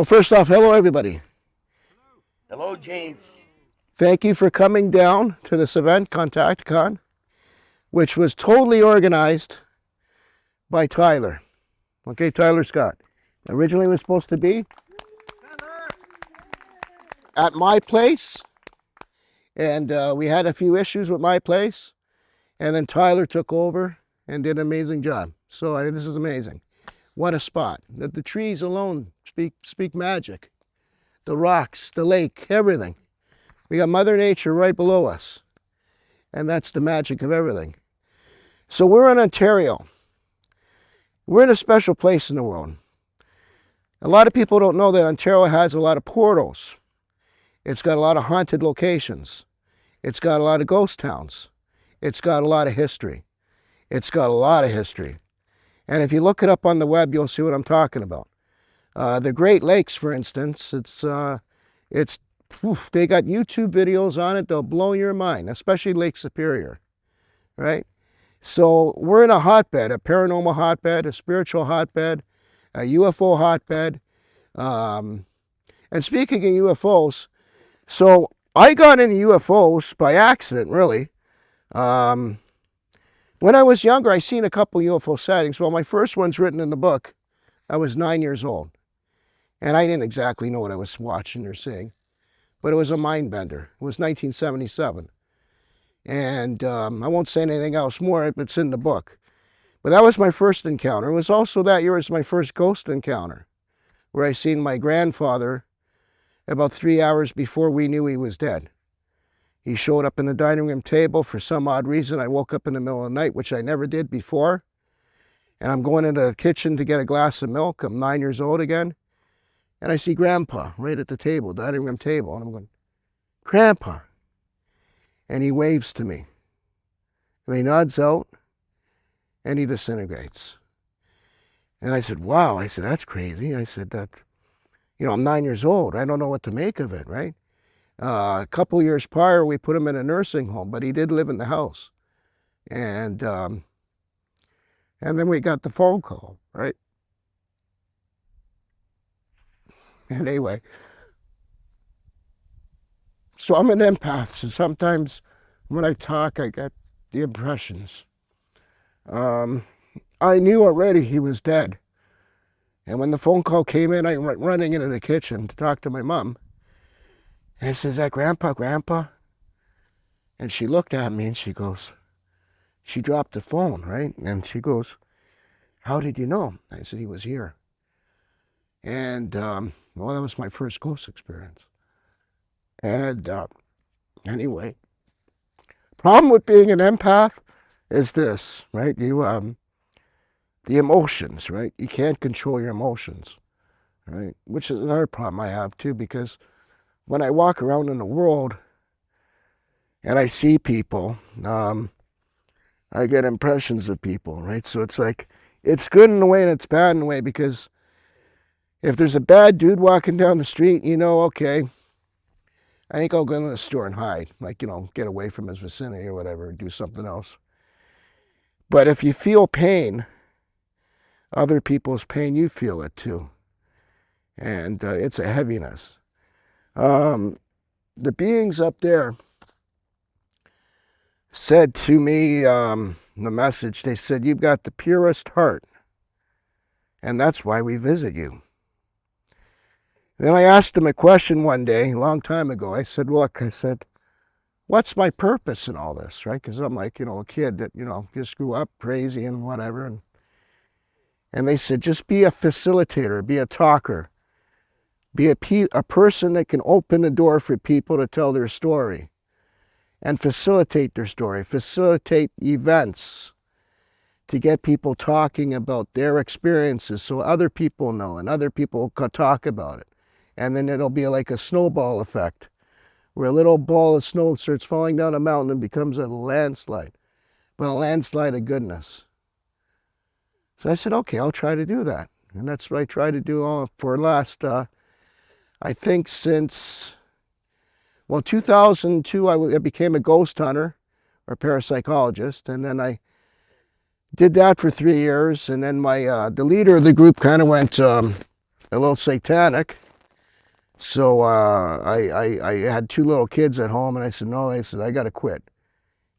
Well, first off, hello everybody. Hello, James. Thank you for coming down to this event, Contacticon, which was totally organized by Tyler. Okay, Tyler Scott. Originally it was supposed to be at my place, and we had a few issues with my place, and then Tyler took over and did an amazing job. So this is amazing. What a spot. The trees alone speak magic. The rocks, the lake, everything. We got Mother Nature right below us, and that's the magic of everything. So we're in Ontario. We're in a special place in the world. A lot of people don't know that Ontario has a lot of portals. It's got a lot of haunted locations. It's got a lot of ghost towns. It's got a lot of history. It's got a lot of history. And if you look it up on the web, you'll see what I'm talking about. The Great Lakes, for instance, they got YouTube videos on it. They'll blow your mind, especially Lake Superior, right? So we're in a hotbed, a paranormal hotbed, a spiritual hotbed, a UFO hotbed. And speaking of UFOs, so I got into UFOs by accident, really. When I was younger, I seen a couple UFO sightings. Well, my first one's written in the book. I was 9 years old. And I didn't exactly know what I was watching or seeing. But it was a mind bender. It was 1977. And I won't say anything else more, it's in the book. But that was my first encounter. It was also that year was my first ghost encounter, where I seen my grandfather about 3 hours before we knew he was dead. He showed up in the dining room table. For some odd reason, I woke up in the middle of the night, which I never did before. And I'm going into the kitchen to get a glass of milk. I'm 9 years old again. And I see Grandpa right at the table, dining room table. And I'm going, Grandpa. And he waves to me. And he nods out. And he disintegrates. And I said, wow. I said, that's crazy. I said, I'm 9 years old. I don't know what to make of it, right? A couple years prior, we put him in a nursing home, but he did live in the house. And then we got the phone call, right? And anyway, so I'm an empath, so sometimes when I talk, I get the impressions. I knew already he was dead. And when the phone call came in, I went running into the kitchen to talk to my mom. And I said, is that Grandpa? And she looked at me and she goes, she dropped the phone, right? And she goes, how did you know? I said, he was here. And, that was my first ghost experience. And anyway, problem with being an empath is this, right? The emotions, right? You can't control your emotions, right? Which is another problem I have too, because when I walk around in the world and I see people, I get impressions of people, right? So it's like, it's good in a way and it's bad in a way, because if there's a bad dude walking down the street, okay, I think I'll go to the store and hide, get away from his vicinity or whatever, do something else. But if you feel pain, other people's pain, you feel it too. And it's a heaviness. The beings up there said to me, the message, they said, you've got the purest heart, and that's why we visit you. Then I asked him a question one day, a long time ago. I said, look, what's my purpose in all this, right? Because I'm like, a kid that, just grew up crazy and whatever. And they said, just be a facilitator, be a talker. Be a person that can open the door for people to tell their story and facilitate their story, facilitate events to get people talking about their experiences so other people know and other people can talk about it. And then it'll be like a snowball effect where a little ball of snow starts falling down a mountain and becomes a landslide, but a landslide of goodness. So I said, okay, I'll try to do that. And that's what I try to do for last... I think since, 2002, I became a ghost hunter or parapsychologist, and then I did that for 3 years, and then the leader of the group kind of went a little satanic, So I had two little kids at home, and I said, no, I said, I got to quit.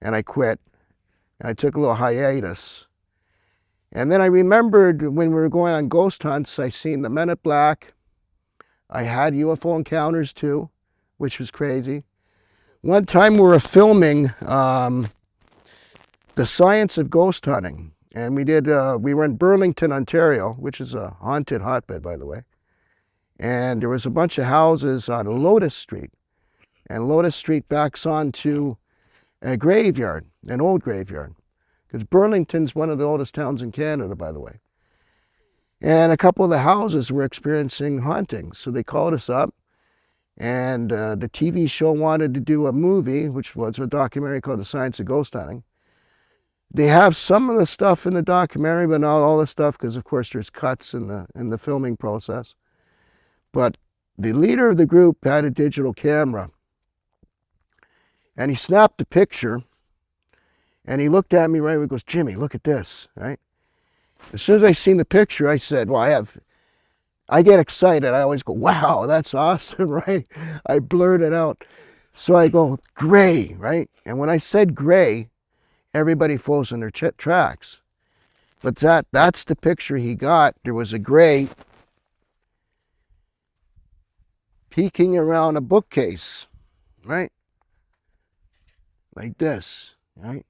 And I quit. And I took a little hiatus. And then I remembered when we were going on ghost hunts, I seen the Men in Black. I had UFO encounters too, which was crazy. One time we were filming the science of ghost hunting. And we were in Burlington, Ontario, which is a haunted hotbed, by the way. And there was a bunch of houses on Lotus Street. And Lotus Street backs onto a graveyard, an old graveyard. Because Burlington's one of the oldest towns in Canada, by the way. And a couple of the houses were experiencing hauntings. So they called us up. And the TV show wanted to do a movie, which was a documentary called The Science of Ghost Hunting. They have some of the stuff in the documentary, but not all the stuff, because of course there's cuts in the filming process. But the leader of the group had a digital camera. And he snapped a picture. And he looked at me right away and goes, Jimmy, look at this, right? As soon as I seen the picture, I said, well, I get excited. I always go, wow, that's awesome, right? I blurt it out. So I go, gray, right? And when I said gray, everybody falls in their tracks. But that's the picture he got. There was a gray peeking around a bookcase, right? Like this, right?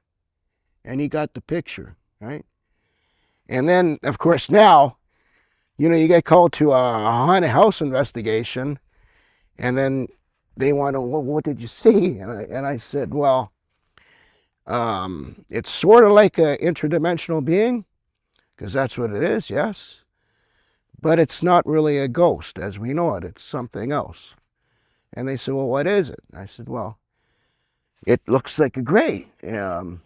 And he got the picture, right? And then, of course, now, you know, you get called to a haunted house investigation, and then they want to, well, what did you see? And I said, well, it's sort of like an interdimensional being, because that's what it is, yes. But it's not really a ghost as we know it. It's something else. And they said, well, what is it? I said, well, it looks like a gray. So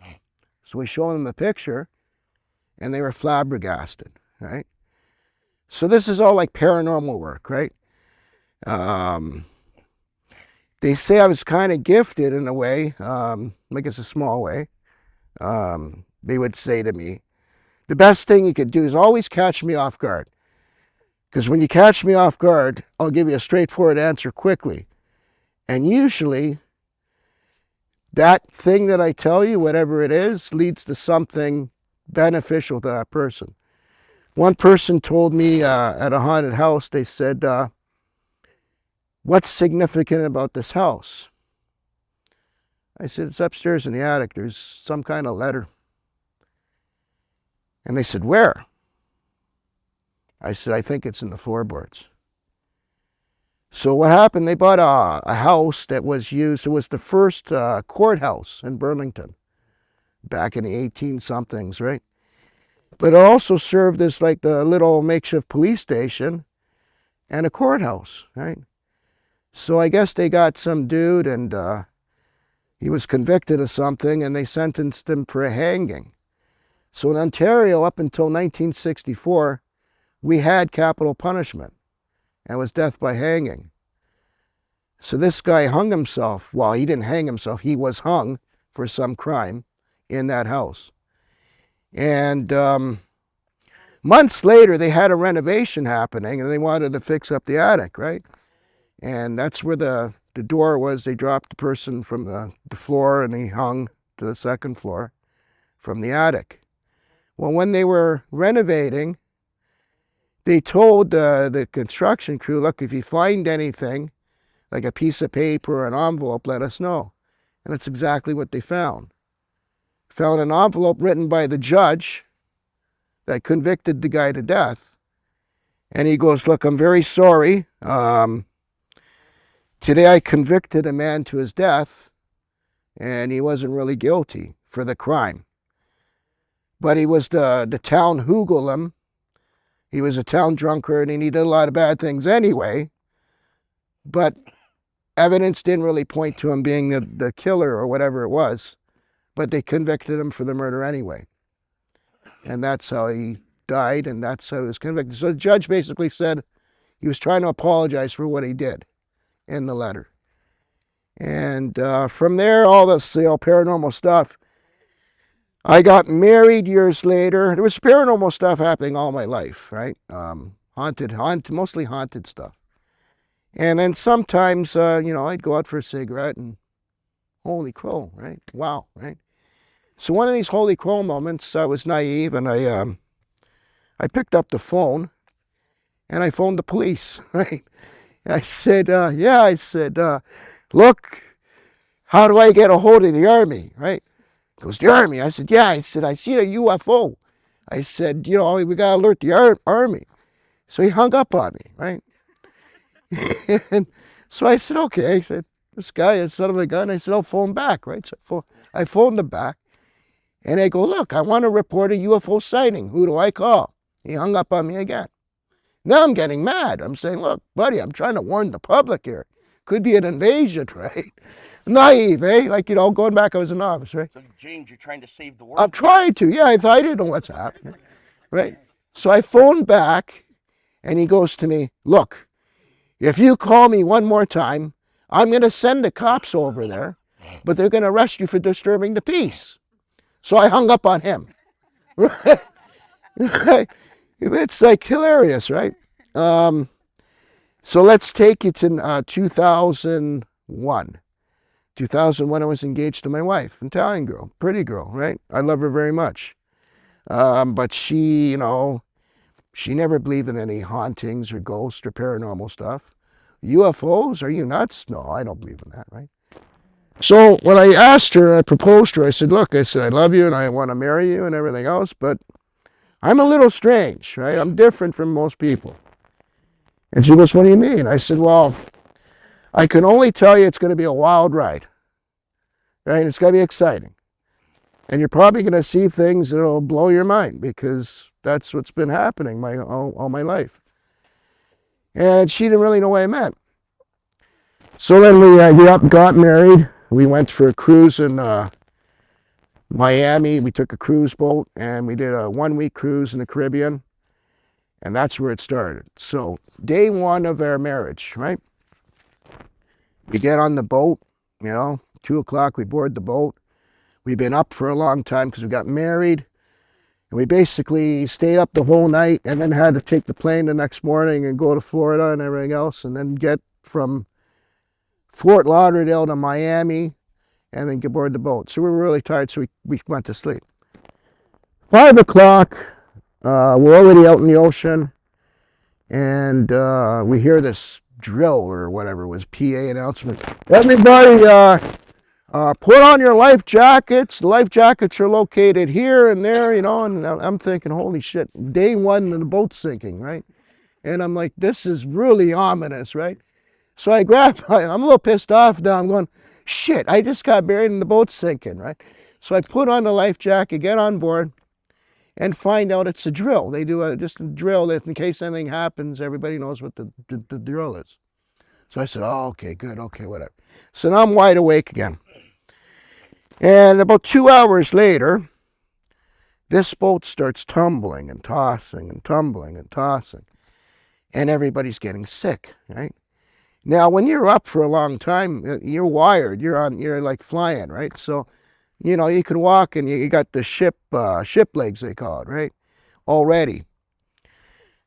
we showed them the picture, and they were flabbergasted, right? So this is all like paranormal work, right? They say I was kind of gifted in a way, like it's a small way. They would say to me, the best thing you could do is always catch me off guard. Because when you catch me off guard, I'll give you a straightforward answer quickly. And usually, that thing that I tell you, whatever it is, leads to something beneficial to that person. One person told me at a haunted house, they said, what's significant about this house? I said, it's upstairs in the attic. There's some kind of letter. And they said, where? I said, I think it's in the floorboards. So what happened, they bought a house that was used, it was the first courthouse in Burlington back in the 18-somethings, right? But it also served as like the little makeshift police station and a courthouse, right? So I guess they got some dude and he was convicted of something and they sentenced him for a hanging. So in Ontario, up until 1964, we had capital punishment. And it was death by hanging. So this guy hung himself. Well, he didn't hang himself. He was hung for some crime in that house. And months later, they had a renovation happening, and they wanted to fix up the attic, right? And that's where the door was. They dropped the person from the floor, and he hung to the second floor from the attic. Well, when they were renovating, they told the construction crew, look, if you find anything, like a piece of paper or an envelope, let us know. And that's exactly what they found. Found an envelope written by the judge that convicted the guy to death. And he goes, look, I'm very sorry. Today I convicted a man to his death, and he wasn't really guilty for the crime. But he was the town hoodlum. He was a town drunkard, and he did a lot of bad things anyway. But evidence didn't really point to him being the killer or whatever it was. But they convicted him for the murder anyway. And that's how he died, and that's how he was convicted. So the judge basically said he was trying to apologize for what he did in the letter. And from there, all this paranormal stuff. I got married years later. There was paranormal stuff happening all my life, right? Mostly haunted stuff. And then sometimes, I'd go out for a cigarette and holy crow, right? Wow, right? So one of these holy crow moments, I was naive and I picked up the phone and I phoned the police, right? I said, look, how do I get a hold of the Army, right? He goes, the Army? I said, yeah. I said, I see a UFO. I said, we got to alert the Army. So he hung up on me, right? And so I said, okay. I said, this guy is son of a gun. I said, I'll phone back, right? So I phoned him back. And I go, look, I want to report a UFO sighting. Who do I call? He hung up on me again. Now I'm getting mad. I'm saying, look, buddy, I'm trying to warn the public here. Could be an invasion, right? Naive, eh? Like, going back, I was an officer, right? So, James, you're trying to save the world? I'm trying to. Yeah, I thought I didn't know what's happening, right? So I phoned back, and he goes to me, look, if you call me one more time, I'm going to send the cops over there, but they're going to arrest you for disturbing the peace. So I hung up on him. Right? It's like hilarious, right? So let's take it to 2001. 2001, I was engaged to my wife, Italian girl, pretty girl, right? I love her very much. But she, she never believed in any hauntings or ghosts or paranormal stuff. UFOs, are you nuts? No, I don't believe in that, right? So when I asked her, I proposed to her, I said, look, I love you and I want to marry you and everything else, but I'm a little strange, right? I'm different from most people. And she goes, what do you mean? I said, well, I can only tell you it's going to be a wild ride, right? It's going to be exciting. And you're probably going to see things that'll blow your mind because that's what's been happening all my life. And she didn't really know what I meant. So then we got married. We went for a cruise in Miami. We took a cruise boat and we did a 1-week cruise in the Caribbean. And that's where it started. So day one of our marriage, right? We get on the boat, 2:00, we board the boat. We've been up for a long time because we got married. And we basically stayed up the whole night and then had to take the plane the next morning and go to Florida and everything else. And then get from Fort Lauderdale to Miami and then get aboard the boat. So we were really tired, so we went to sleep. 5:00, we're already out in the ocean. And we hear this drill or whatever it was, PA announcement. Everybody, put on your life jackets. The life jackets are located here and there, and I'm thinking, holy shit, day one and the boat's sinking, right? And I'm like, this is really ominous, right? So I'm a little pissed off now. I'm going, shit, I just got buried and the boat's sinking, right? So I put on the life jacket, get on board, and find out it's a drill. They do just a drill that in case anything happens, everybody knows what the drill is. So I said, oh, okay, good, okay, whatever. So now I'm wide awake again. And about 2 hours later, this boat starts tumbling and tossing and tumbling and tossing. And everybody's getting sick, right? Now, when you're up for a long time, you're wired. You're like flying, right? So, you can walk and you got the ship legs, they call it, right? Already.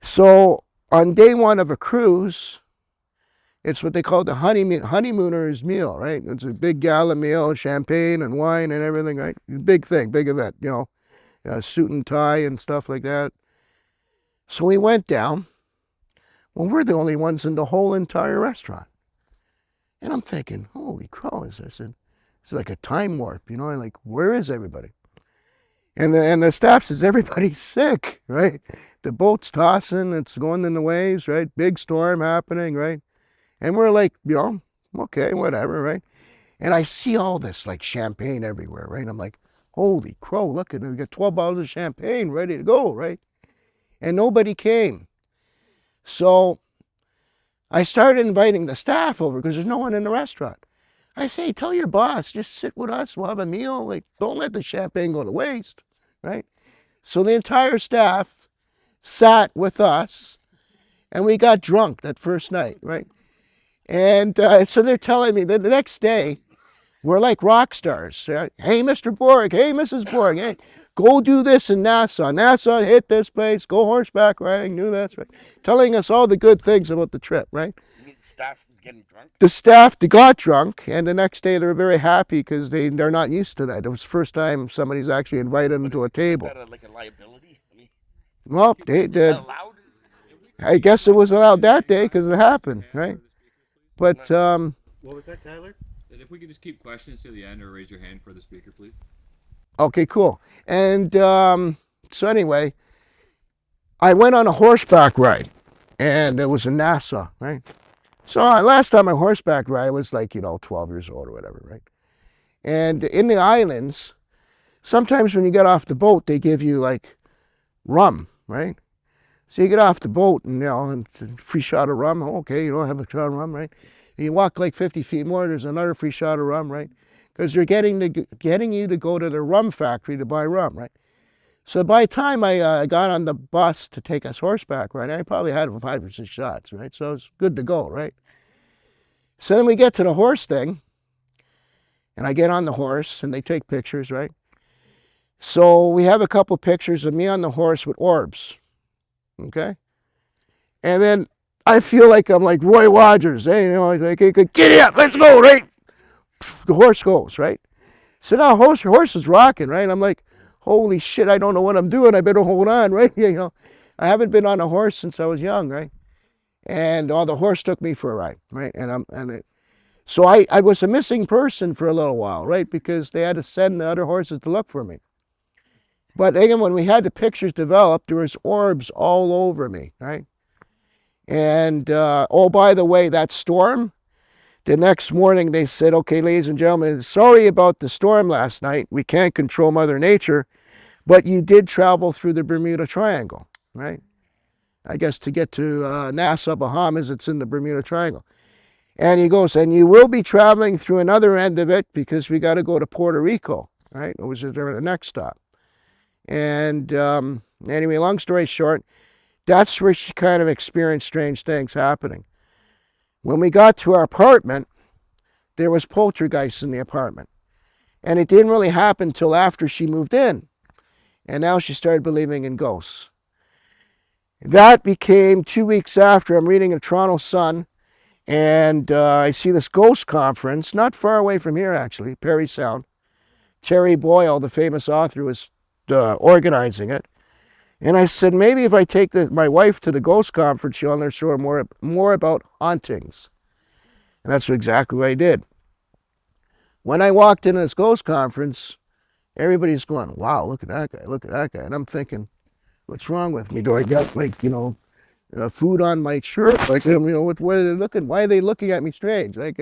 So on day one of a cruise, it's what they call the honeymooner's meal, right? It's a big gala meal, champagne and wine and everything, right? Big thing, big event, suit and tie and stuff like that. So we went down. Well, we're the only ones in the whole entire restaurant. And I'm thinking, holy crow, is this? It's like a time warp, like, where is everybody? And the staff says, everybody's sick, right? The boat's tossing, it's going in the waves, right? Big storm happening, right? And we're like, okay, whatever, right? And I see all this, like, champagne everywhere, right? I'm like, holy crow, look at it, we got 12 bottles of champagne ready to go, right? And nobody came. So I started inviting the staff over because there's no one in the restaurant. I say, tell your boss, just sit with us, we'll have a meal. Like, don't let the champagne go to waste, right? So the entire staff sat with us and we got drunk that first night, right? And so they're telling me that the next day, we're like rock stars. Hey, Mr. Borg, hey, Mrs. Borg, hey, go do this in Nassau. Nassau, hit this place, go horseback riding, do this, right? Telling us all the good things about the trip, right? You mean The staff was getting drunk. The staff, they got drunk, and the next day they were very happy because they're not used to that. It was the first time somebody's actually invited them to a table. Is that like a liability? I mean, Well, they is did. that allowed? I guess it was allowed that day because it happened, right? But What was that, Tyler? And if we could just keep questions to the end, or raise your hand for the speaker, please. okay, cool. And so anyway, I went on a horseback ride, and it was in Nassau, right? So last time I horseback ride, I was like, 12 years old or whatever, right? And in the islands, sometimes when you get off the boat, they give you like rum, right? So you get off the boat and, and free shot of rum. Okay, you don't have a shot of rum, right? And you walk like 50 feet more, there's another free shot of rum, right? Because they're getting you to go to the rum factory to buy rum, right? So by the time I got on the bus to take us horseback ride, I probably had 5 or 6 shots, right? So it's good to go, right? So then we get to the horse thing, and I get on the horse, and they take pictures, right? So we have a couple pictures of me on the horse with orbs, okay? And then I feel like I'm like Roy Rogers, like, get up, let's go, right? The horse goes, right? So now horse is rocking, right? I'm like, holy shit, I don't know what I'm doing. I better hold on, right? I haven't been on a horse since I was young, right? And the horse took me for a ride, right? So I was a missing person for a little while, right? Because they had to send the other horses to look for me. But again, when we had the pictures developed, there was orbs all over me, right? And, oh, by the way, that storm, the next morning they said, okay, ladies and gentlemen, sorry about the storm last night. We can't control Mother Nature, but you did travel through the Bermuda Triangle, right? I guess to get to Nassau, Bahamas, it's in the Bermuda Triangle. And he goes, and you will be traveling through another end of it because we got to go to Puerto Rico, right? It was the next stop. And anyway, long story short, that's where she kind of experienced strange things happening. When we got to our apartment, there was poltergeist in the apartment. And it didn't really happen until after she moved in. And now she started believing in ghosts. That became 2 weeks after. I'm reading a Toronto Sun, and I see this ghost conference, not far away from here actually, Parry Sound. Terry Boyle, the famous author, was organizing it. And I said, maybe if I take my wife to the ghost conference, she'll understand more about hauntings. And that's exactly what I did. When I walked into this ghost conference, everybody's going, wow, look at that guy, look at that guy. And I'm thinking, what's wrong with me? Do I got food on my shirt? Like, what are they looking? Why are they looking at me strange? Like,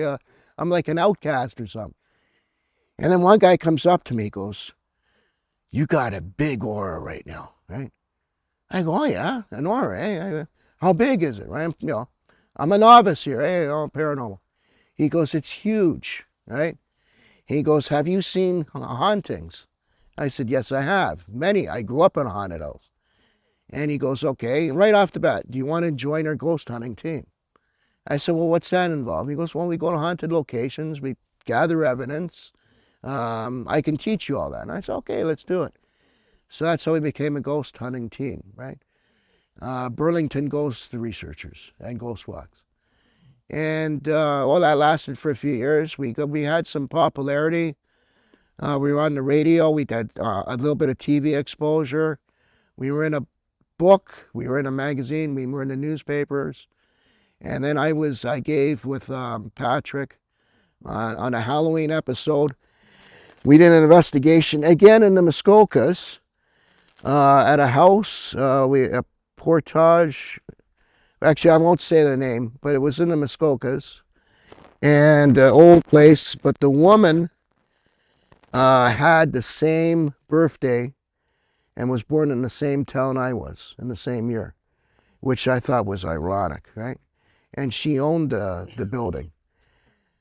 I'm like an outcast or something. And then one guy comes up to me, goes, you got a big aura right now, right? I go, oh yeah, an aura, eh? How big is it, right? I'm a novice here, paranormal. He goes, it's huge, right? He goes, have you seen hauntings? I said, yes, I have. Many. I grew up in a haunted house. And he goes, okay, right off the bat, do you want to join our ghost hunting team? I said, well, what's that involve? He goes, well, we go to haunted locations, we gather evidence. I can teach you all that. And I said, okay, let's do it. So that's how we became a ghost hunting team, right? Burlington Ghost Researchers and Ghost Walks. And that lasted for a few years. We had some popularity. We were on the radio. We had a little bit of TV exposure. We were in a book. We were in a magazine. We were in the newspapers. And then I gave with Patrick on a Halloween episode. We did an investigation again in the Muskokas at a house. A Portage. Actually, I won't say the name, but it was in the Muskokas, and old place. But the woman had the same birthday and was born in the same town I was in the same year, which I thought was ironic, right? And she owned the building.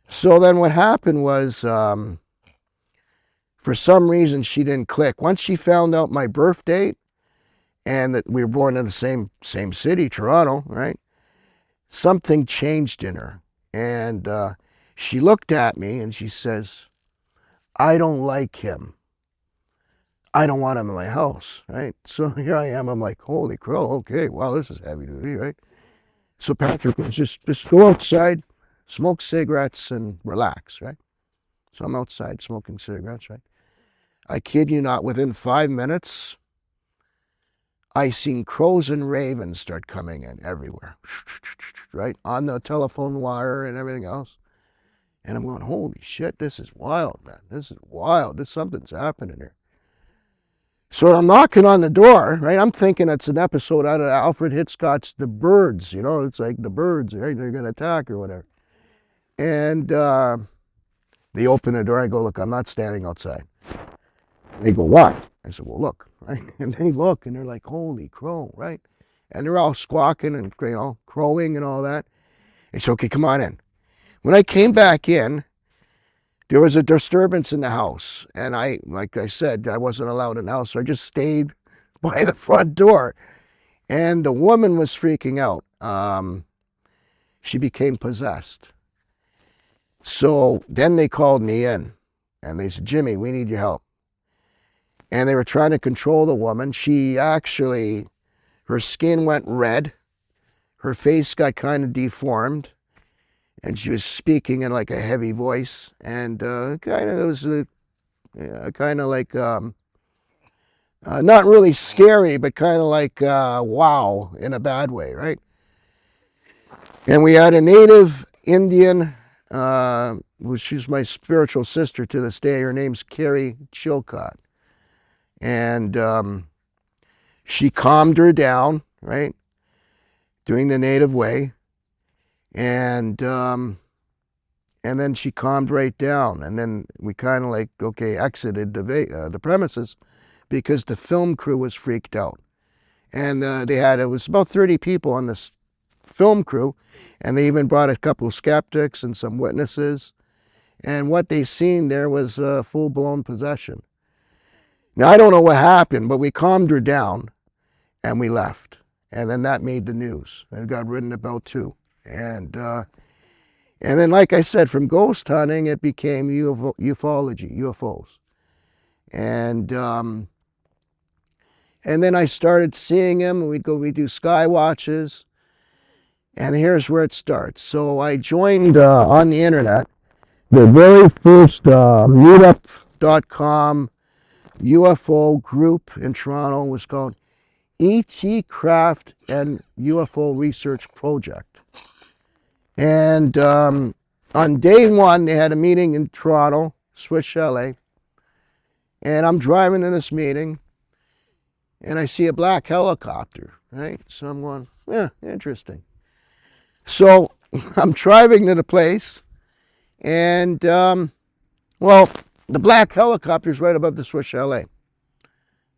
So then what happened was, for some reason, she didn't click. Once she found out my birth date and that we were born in the same city, Toronto, right? Something changed in her. And she looked at me and she says, I don't like him. I don't want him in my house, right? So here I am. I'm like, holy crow, okay, wow, this is heavy duty, right? So Patrick was just go outside, smoke cigarettes, and relax, right? So I'm outside smoking cigarettes, right? I kid you not, within 5 minutes, I seen crows and ravens start coming in everywhere, right? On the telephone wire and everything else. And I'm going, holy shit, this is wild, man. This is wild. Something's happening here. So I'm knocking on the door, right? I'm thinking it's an episode out of Alfred Hitchcock's The Birds, you know? It's like the birds, right? They're going to attack or whatever. And they open the door. I go, look, I'm not standing outside. They go, why? I said, well, look, right? And they look, and they're like, holy crow, right? And they're all squawking and, you know, crowing and all that. I said, okay, come on in. When I came back in, there was a disturbance in the house. And like I said, I wasn't allowed in the house, so I just stayed by the front door. And the woman was freaking out. She became possessed. So then they called me in, and they said, Jimmy, we need your help. And they were trying to control the woman. She actually, her skin went red. Her face got kind of deformed. And she was speaking in like a heavy voice. And kind of, it was kind of like, not really scary, but kind of like, wow, in a bad way, right? And we had a native Indian, she's my spiritual sister to this day. Her name's Carrie Chilcott. And she calmed her down, right? Doing the native way. And then she calmed right down. And then we kind of like, okay, exited the premises because the film crew was freaked out. And it was about 30 people on this film crew. And they even brought a couple of skeptics and some witnesses. And what they seen there was full-blown possession. Now, I don't know what happened, but we calmed her down and we left. And then that made the news. It got written about too. And then, like I said, from ghost hunting, it became ufology, UFOs. And then I started seeing them. We'd do sky watches. And here's where it starts. So I joined on the internet the very first meetup.com UFO group in Toronto. Was called ET Craft and UFO Research Project. And on day one, they had a meeting in Toronto, Swiss Chalet. And I'm driving to this meeting, and I see a black helicopter, right? So I'm going, yeah, interesting. So I'm driving to the place, and, well, the black helicopter's right above the Swiss Chalet.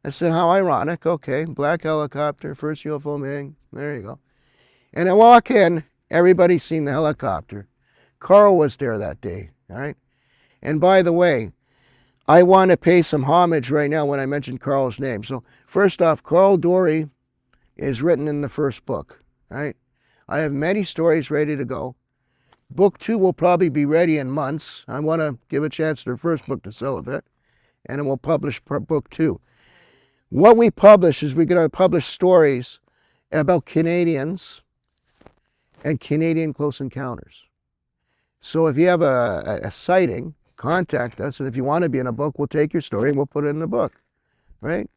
I said, how ironic. Okay, black helicopter, first UFO meeting. There you go. And I walk in, everybody's seen the helicopter. Carl was there that day, all right? And by the way, I want to pay some homage right now when I mention Carl's name. So first off, Carl Dory is written in the first book, all right? I have many stories ready to go. Book 2 will probably be ready in months. I want to give a chance to the first book to sell a bit, and then we'll publish book 2. What we publish is we're going to publish stories about Canadians and Canadian close encounters. So if you have a sighting, contact us, and if you want to be in a book, we'll take your story and we'll put it in the book, right?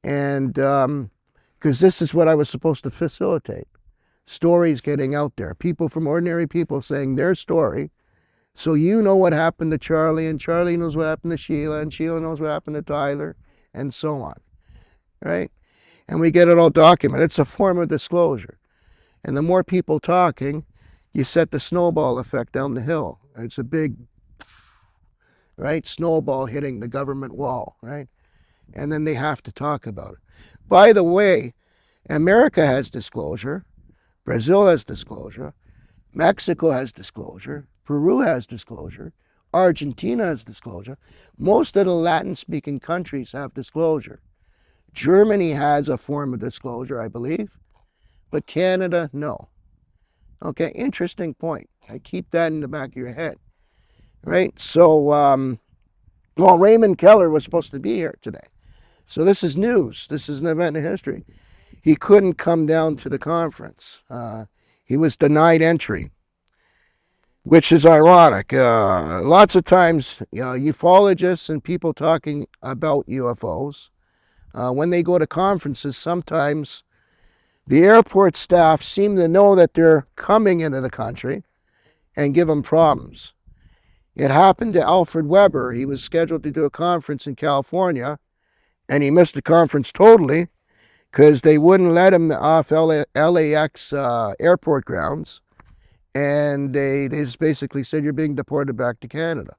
And because this is what I was supposed to facilitate. Stories getting out there. People from ordinary people saying their story. So you know what happened to Charlie, and Charlie knows what happened to Sheila, and Sheila knows what happened to Tyler, and so on, right? And we get it all documented. It's a form of disclosure. And the more people talking, you set the snowball effect down the hill. It's a big, right, snowball hitting the government wall, right? And then they have to talk about it. By the way, America has disclosure. Brazil has disclosure. Mexico has disclosure. Peru has disclosure. Argentina has disclosure. Most of the Latin-speaking countries have disclosure. Germany has a form of disclosure, I believe. But Canada, no. Okay, interesting point. I keep that in the back of your head. Right? So, well, Raymond Keller was supposed to be here today. So this is news. This is an event in history. He couldn't come down to the conference. he was denied entry, which is ironic. Lots of times, ufologists and people talking about UFOs, when they go to conferences, sometimes the airport staff seem to know that they're coming into the country and give them problems. It happened to Alfred Weber. He was scheduled to do a conference in California, and he missed the conference totally because they wouldn't let him off LAX airport grounds, and they just basically said, you're being deported back to Canada.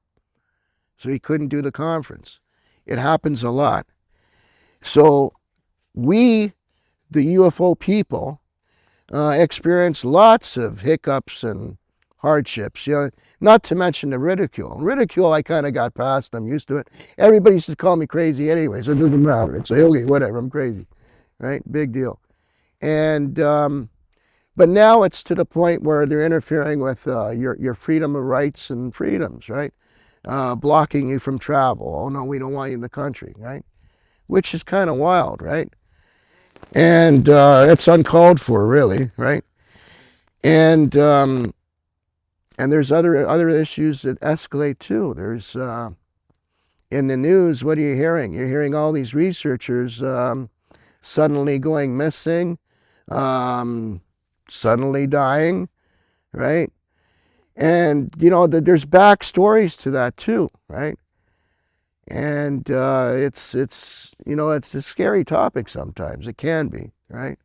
So he couldn't do the conference. It happens a lot. So we, the UFO people, experience lots of hiccups and hardships, not to mention the ridicule. Ridicule, I kind of got past. I'm used to it. Everybody used to call me crazy anyway, so it doesn't matter. It's like, okay, whatever, I'm crazy, right? Big deal. And but now it's to the point where they're interfering with your freedom of rights and freedoms, right? Blocking you from travel. Oh no, we don't want you in the country, right? Which is kind of wild, right? And it's uncalled for, really, right? And there's other issues that escalate too. There's in the news, what are you hearing? You're hearing all these researchers suddenly going missing, suddenly dying, right? And there's backstories to that too, right? And it's a scary topic sometimes. It can be, right?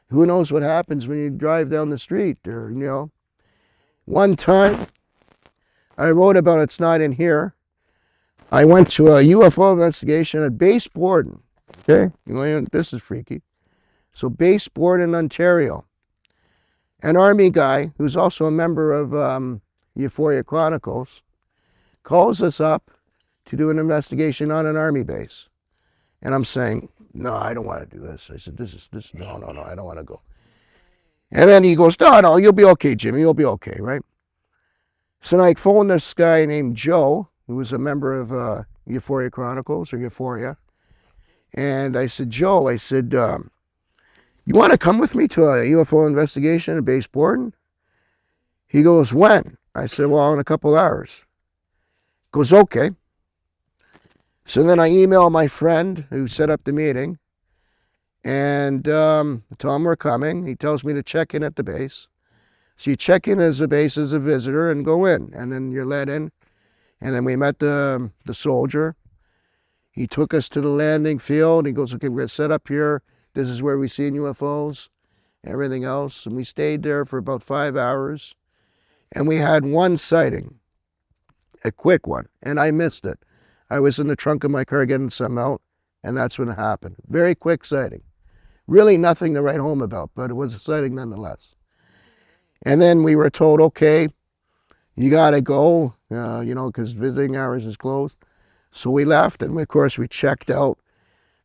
Who knows what happens when you drive down the street? Or one time I wrote about, it's not in here. I went to a UFO investigation at Base Borden. Okay, this is freaky. So Base Borden, Ontario. An Army guy who's also a member of Uforia Chronicles calls us up to do an investigation on an Army base. And I'm saying, no, I don't want to do this. I said, this, no, I don't want to go. And then he goes, no, you'll be okay, Jimmy, you'll be okay, right? So I phoned this guy named Joe, who was a member of Uforia Chronicles, or Uforia. And I said, Joe, you want to come with me to a UFO investigation at Base Borden? He goes, when? I said, well, in a couple hours. He goes, okay. So then I email my friend who set up the meeting and tell him we're coming. He tells me to check in at the base. So you check in as a base as a visitor and go in, and then you're let in. And then we met the soldier. He took us to the landing field. He goes, okay, we're going to set up here. This is where we see UFOs, everything else. And we stayed there for about 5 hours. And we had one sighting, a quick one, and I missed it. I was in the trunk of my car getting some out, and that's when it happened. Very quick sighting. Really nothing to write home about, but it was a sighting nonetheless. And then we were told, okay, you got to go, because visiting hours is closed. So we left, and of course we checked out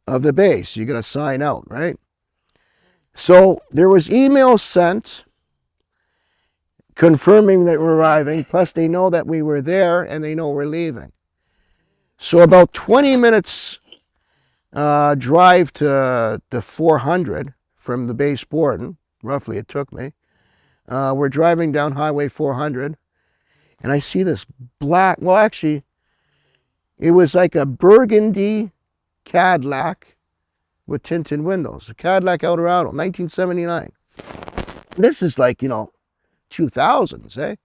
of the base. You got to sign out, right? So there was email sent confirming that we're arriving, plus they know that we were there and they know we're leaving. So about 20 minutes drive to the 400 from the Base Borden, roughly it took me. We're driving down Highway 400, and I see this black, well actually, it was like a burgundy Cadillac with tinted windows. A Cadillac Eldorado, 1979. This is like, 2000s, eh?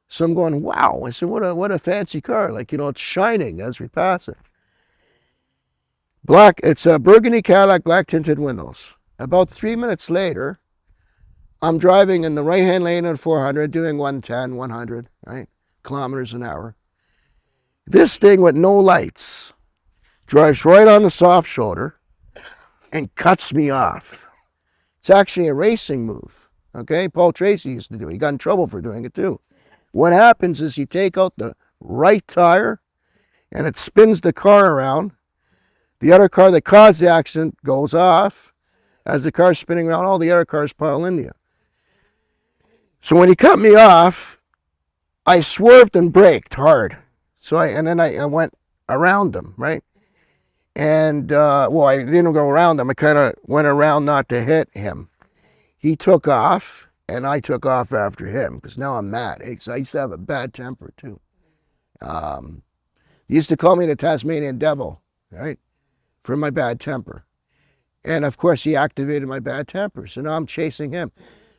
So I'm going, wow. I said, what a fancy car. Like, it's shining as we pass it. Black, it's a burgundy Cadillac, black tinted windows. About 3 minutes later, I'm driving in the right-hand lane on 400, doing 110, 100, right? Kilometers an hour. This thing with no lights drives right on the soft shoulder and cuts me off. It's actually a racing move, okay? Paul Tracy used to do it. He got in trouble for doing it too. What happens is you take out the right tire and it spins the car around. The other car that caused the accident goes off. As the car's spinning around, all the other cars pile into you. So when he cut me off, I swerved and braked hard. So I went around him, right? And, I didn't go around him. I kind of went around not to hit him. He took off. and I took off after him because now I'm mad. I used to have a bad temper too. They used to call me the Tasmanian Devil, right, for my bad temper. And of course, he activated my bad temper. So now I'm chasing him.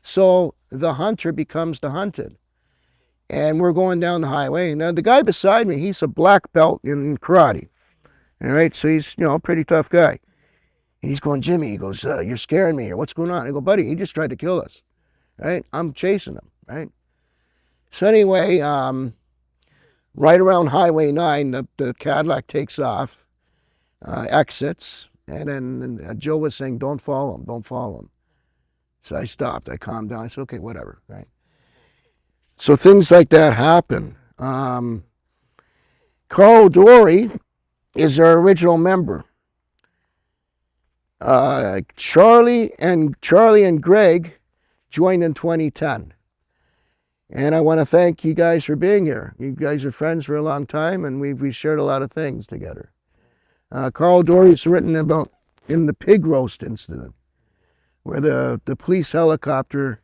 So the hunter becomes the hunted. And we're going down the highway. Now, the guy beside me, he's a black belt in karate. All right, so he's, a pretty tough guy. And he's going, Jimmy, he goes, you're scaring me here. What's going on? I go, buddy, he just tried to kill us. Right? I'm chasing him. Right? So anyway, right around Highway 9, the Cadillac takes off, exits. And then Joe was saying, don't follow him, don't follow him. So I stopped. I calmed down. I said, okay, whatever. Right? So things like that happen. Carl Dory is our original member. Charlie and Greg joined in 2010. And I want to thank you guys for being here. You guys are friends for a long time, and we've shared a lot of things together. Carl Dory's written about in the pig roast incident, where the police helicopter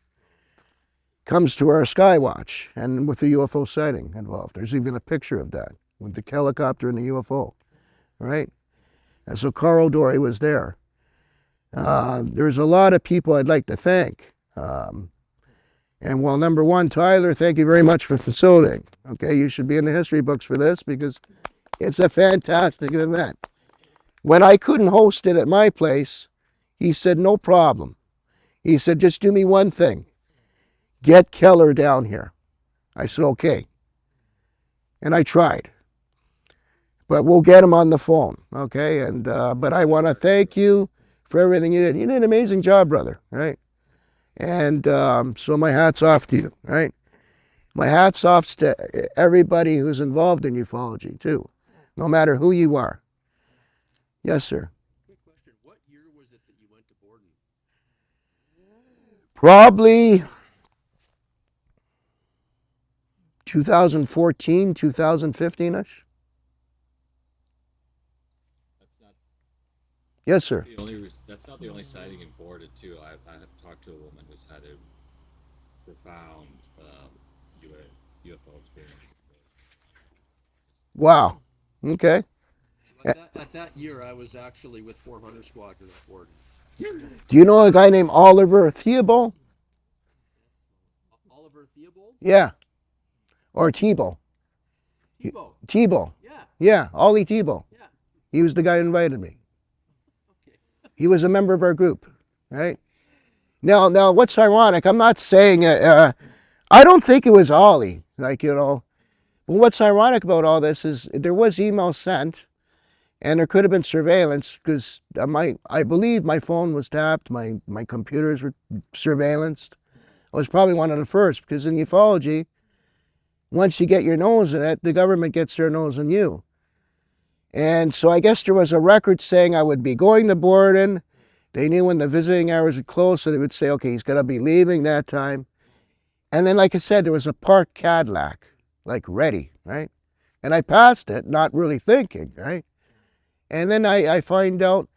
comes to our skywatch, and with the UFO sighting involved. There's even a picture of that, with the helicopter and the UFO, right? And so Carl Dory was there. There's a lot of people I'd like to thank. And well, number one, Tyler, thank you very much for facilitating. Okay, you should be in the history books for this because it's a fantastic event. When I couldn't host it at my place, he said, no problem. He said, just do me one thing. Get Keller down here. I said, okay. And I tried. But we'll get him on the phone, okay? And but I want to thank you for everything you did. You did an amazing job, brother, right? And so my hat's off to you, right? My hat's off to everybody who's involved in ufology, too, no matter who you are. Yes, sir. Quick question. What year was it that you went to Borden? Probably 2014, 2015-ish. That's not Yes, sir. that's not the only sighting in Borden too. I have talked to a woman who's had a profound UFO experience. Wow. Okay. At that year, I was actually with 400 Squadron at Borden. Do you know a guy named Oliver Theobald? Oliver Theobald? Yeah. Or Tebow. Tebow. Tebow. Yeah. Yeah, Ollie Tebow. Yeah. He was the guy who invited me. Okay. He was a member of our group, right? Now, what's ironic, I'm not saying, I don't think it was Ollie, but what's ironic about all this is there was email sent, and there could have been surveillance because I believe my phone was tapped, my computers were surveillanced. I was probably one of the first because in ufology, once you get your nose in it, the government gets their nose in you. And so I guess there was a record saying I would be going to Borden. They knew when the visiting hours would close, so they would say, okay, he's going to be leaving that time. And then, like I said, there was a parked Cadillac, like ready, right? And I passed it, not really thinking, right? And then I find out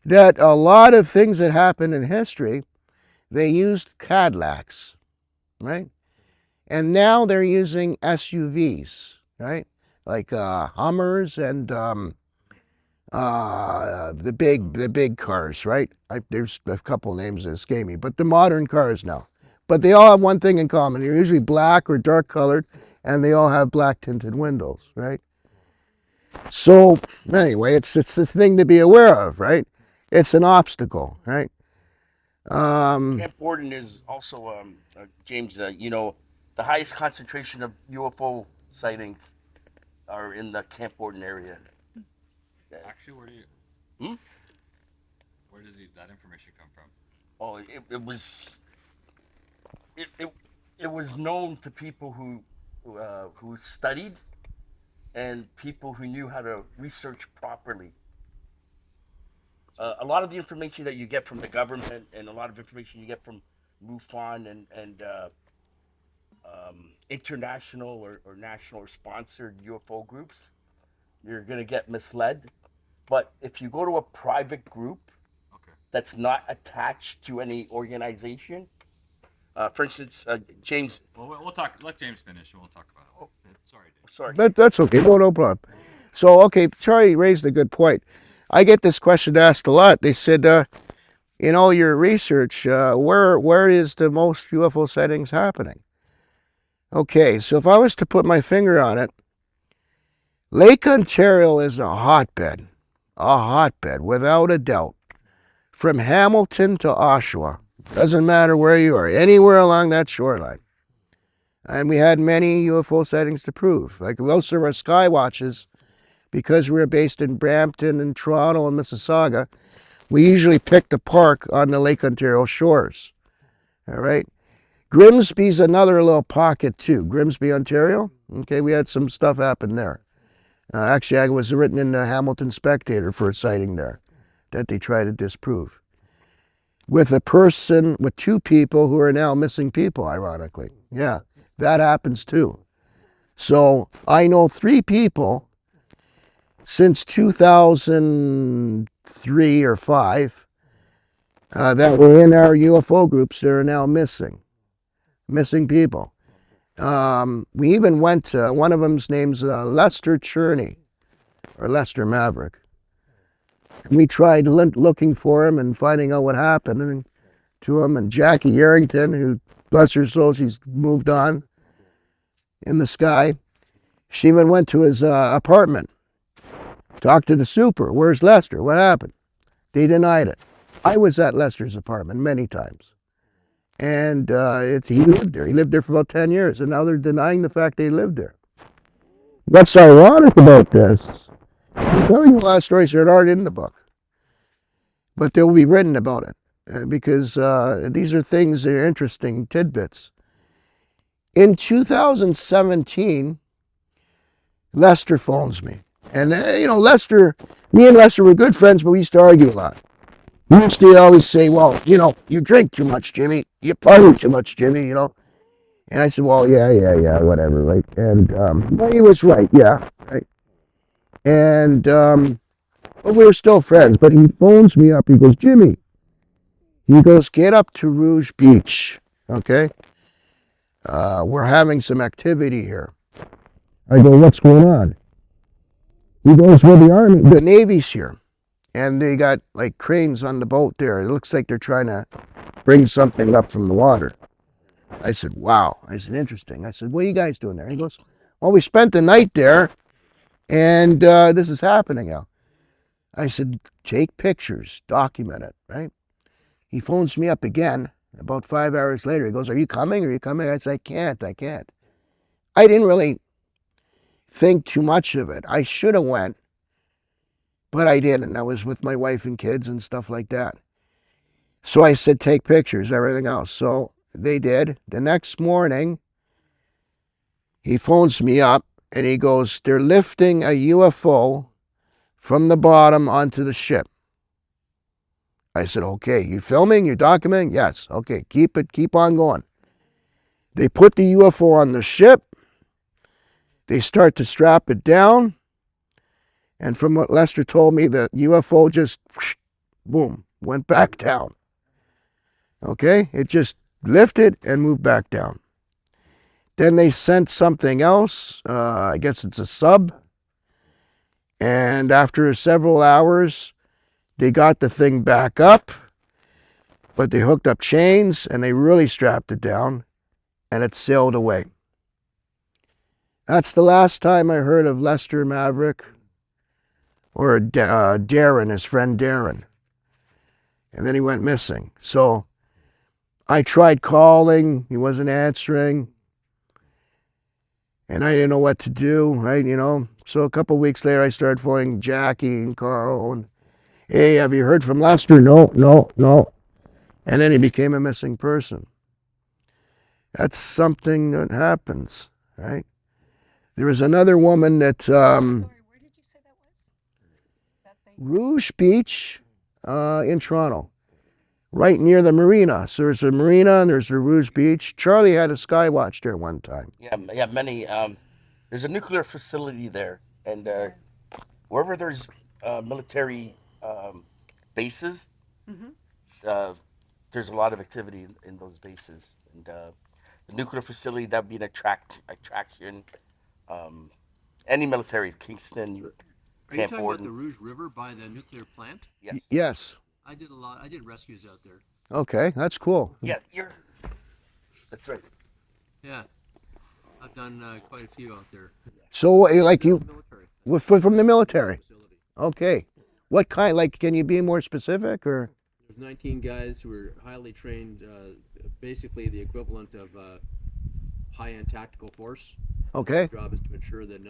that a lot of things that happened in history, they used Cadillacs, right? And now they're using SUVs, right? Like Hummers and the big cars, right? There's a couple names that escape me, but the modern cars now. But they all have one thing in common. They're usually black or dark colored, and they all have black tinted windows, right? So anyway, it's the thing to be aware of, right? It's an obstacle, right? Camp Borden is also, James, the highest concentration of UFO sightings are in the Camp Borden area. Actually, where does that information come from? Oh, it was known to people who studied and people who knew how to research properly. A lot of the information that you get from the government and a lot of information you get from MUFON and international or national or sponsored UFO groups, you're going to get misled. But if you go to a private group Okay. that's not attached to any organization, For instance, James. Well, we'll talk. Let James finish, and we'll talk about it. Sorry, Dave. Sorry. That's okay. No problem. So, okay, Charlie raised a good point. I get this question asked a lot. They said, in all your research, where is the most UFO sightings happening? Okay, so if I was to put my finger on it, Lake Ontario is a hotbed without a doubt. From Hamilton to Oshawa, doesn't matter where you are, anywhere along that shoreline. And we had many UFO sightings to prove. Like most of our sky watches, because we were based in Brampton and Toronto and Mississauga, we usually picked a park on the Lake Ontario shores. All right. Grimsby's another little pocket too. Grimsby, Ontario. Okay, we had some stuff happen there. Actually, I was written in the Hamilton Spectator for a sighting there that they tried to disprove. With two people who are now missing people, ironically. Yeah, that happens too. So I know 3 people since 2003 or 5 that were in our UFO groups that are now missing people. We even went to, one of them's name's Lester Cherney, or Lester Maverick. And we tried looking for him and finding out what happened to him. And Jackie Yarrington, who, bless her soul, she's moved on in the sky. She even went to his apartment, talked to the super. Where's Lester? What happened? They denied it. I was at Lester's apartment many times. And he lived there. He lived there for about 10 years. And now they're denying the fact they lived there. What's ironic about this, I'm telling you a lot of stories that aren't in the book. But they'll be written about it. Because these are things that are interesting tidbits. In 2017, Lester phones me. And, Lester, me and Lester were good friends, but we used to argue a lot. He used to always say, well, you drink too much, Jimmy. You party too much, Jimmy, And I said, well, yeah, whatever, right? And well, he was right, yeah, right. And but we were still friends. But he phones me up. He goes, Jimmy. He goes, get up to Rouge Beach, okay? We're having some activity here. I go, what's going on? He goes, well, the Navy's here. And they got like cranes on the boat there. It looks like they're trying to bring something up from the water. I said, wow. I said, interesting. I said, what are you guys doing there? He goes, well, we spent the night there, and this is happening now. I said, take pictures, document it, right? He phones me up again about 5 hours later. He goes, are you coming? I said, I can't. I didn't really think too much of it. I should have went. But I didn't. I was with my wife and kids and stuff like that. So I said, take pictures, everything else. So they did. The next morning, he phones me up and he goes, they're lifting a UFO from the bottom onto the ship. I said, okay, you filming? You documenting? Yes. Okay, keep on going. They put the UFO on the ship. They start to strap it down. And from what Lester told me, the UFO just, boom, went back down. Okay? It just lifted and moved back down. Then they sent something else. I guess it's a sub. And after several hours, they got the thing back up. But they hooked up chains and they really strapped it down. And it sailed away. That's the last time I heard of Lester Maverick. Or Darren, his friend Darren. And then he went missing. So I tried calling. He wasn't answering. And I didn't know what to do, right? So a couple of weeks later, I started phoning Jackie and Carl. And, hey, have you heard from Lester? No. And then he became a missing person. That's something that happens, right? There was another woman that... Rouge Beach in Toronto, right near the marina. So there's a marina and there's a Rouge Beach. Charlie had a sky watch there one time. Yeah, many. There's a nuclear facility there, and wherever there's military bases, there's a lot of activity in those bases. And the nuclear facility, that'd be an attraction. Any military, Kingston, Are you Camp talking about Borden. the Rouge River by the nuclear plant? Yes. Yes. I did rescues out there. Okay, that's cool. Yeah, that's right. Yeah, I've done quite a few out there. So, like you, Military from the military. facility. Okay. What kind? Like, can you be more specific, or? There's 19 guys who are highly trained, basically the equivalent of high-end tactical force. Okay. Their job is to ensure that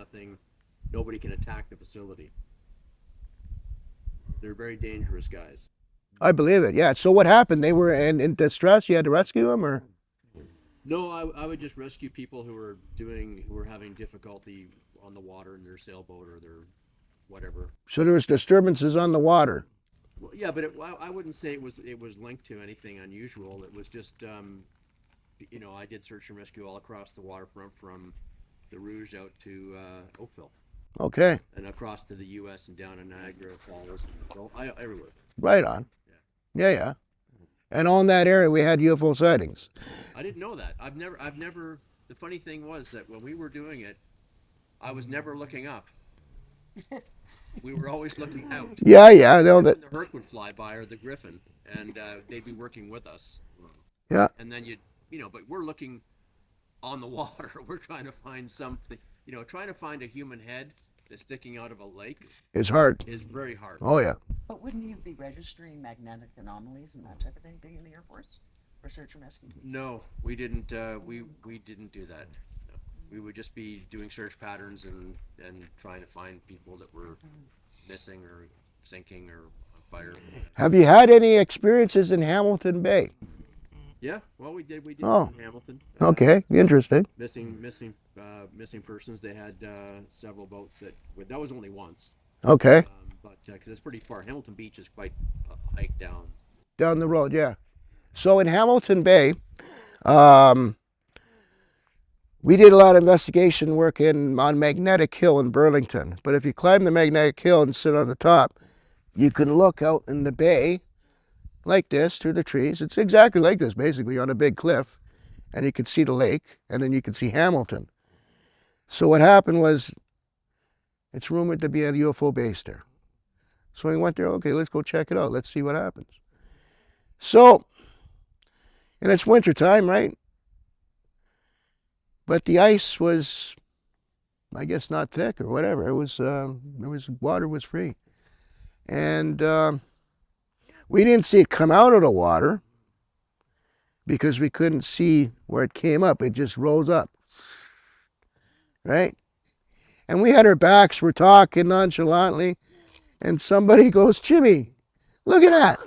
nobody can attack the facility. They're very dangerous guys. I believe it. Yeah. So what happened? They were in distress. You had to rescue them, or? No, I would just rescue people who were having difficulty on the water in their sailboat or their whatever. So there was disturbances on the water. Well, yeah, but I wouldn't say it was linked to anything unusual. It was just I did search and rescue all across the waterfront from the Rouge out to Oakville Okay. and across to the U.S. and down to Niagara Falls, everywhere. Right on. Yeah. And on that area, we had UFO sightings. I didn't know that. I've never. The funny thing was that when we were doing it, I was never looking up. We were always looking out. Yeah. I know that. The Herc would fly by or the Griffin, and they'd be working with us. Yeah. And then but we're looking on the water. We're trying to find something. Trying to find a human head that's sticking out of a lake It's hard. is very hard. Oh yeah. But wouldn't you be registering magnetic anomalies and that type of thing being in the Air Force for search and rescue? No, we didn't. We didn't do that. No. We would just be doing search patterns and trying to find people that were missing or sinking or on fire. Have you had any experiences in Hamilton Bay? Yeah, well, we did. Oh. In Hamilton. Okay, interesting. Missing persons. They had several boats that was only once. Okay. But because it's pretty far, Hamilton Beach is quite a hike down. Down the road, yeah. So in Hamilton Bay, we did a lot of investigation work on Magnetic Hill in Burlington. But if you climb the Magnetic Hill and sit on the top, you can look out in the bay like this through the trees. It's exactly like this, basically, on a big cliff. And you can see the lake, and then you can see Hamilton. So what happened was, it's rumored to be a UFO base there. So we went there, okay, let's go check it out. Let's see what happens. So, and it's wintertime, right? But the ice was, I guess, not thick or whatever. Water was free. And we didn't see it come out of the water because we couldn't see where it came up. It just rose up, right? And we had our backs, we're talking nonchalantly, and somebody goes, Jimmy, look at that.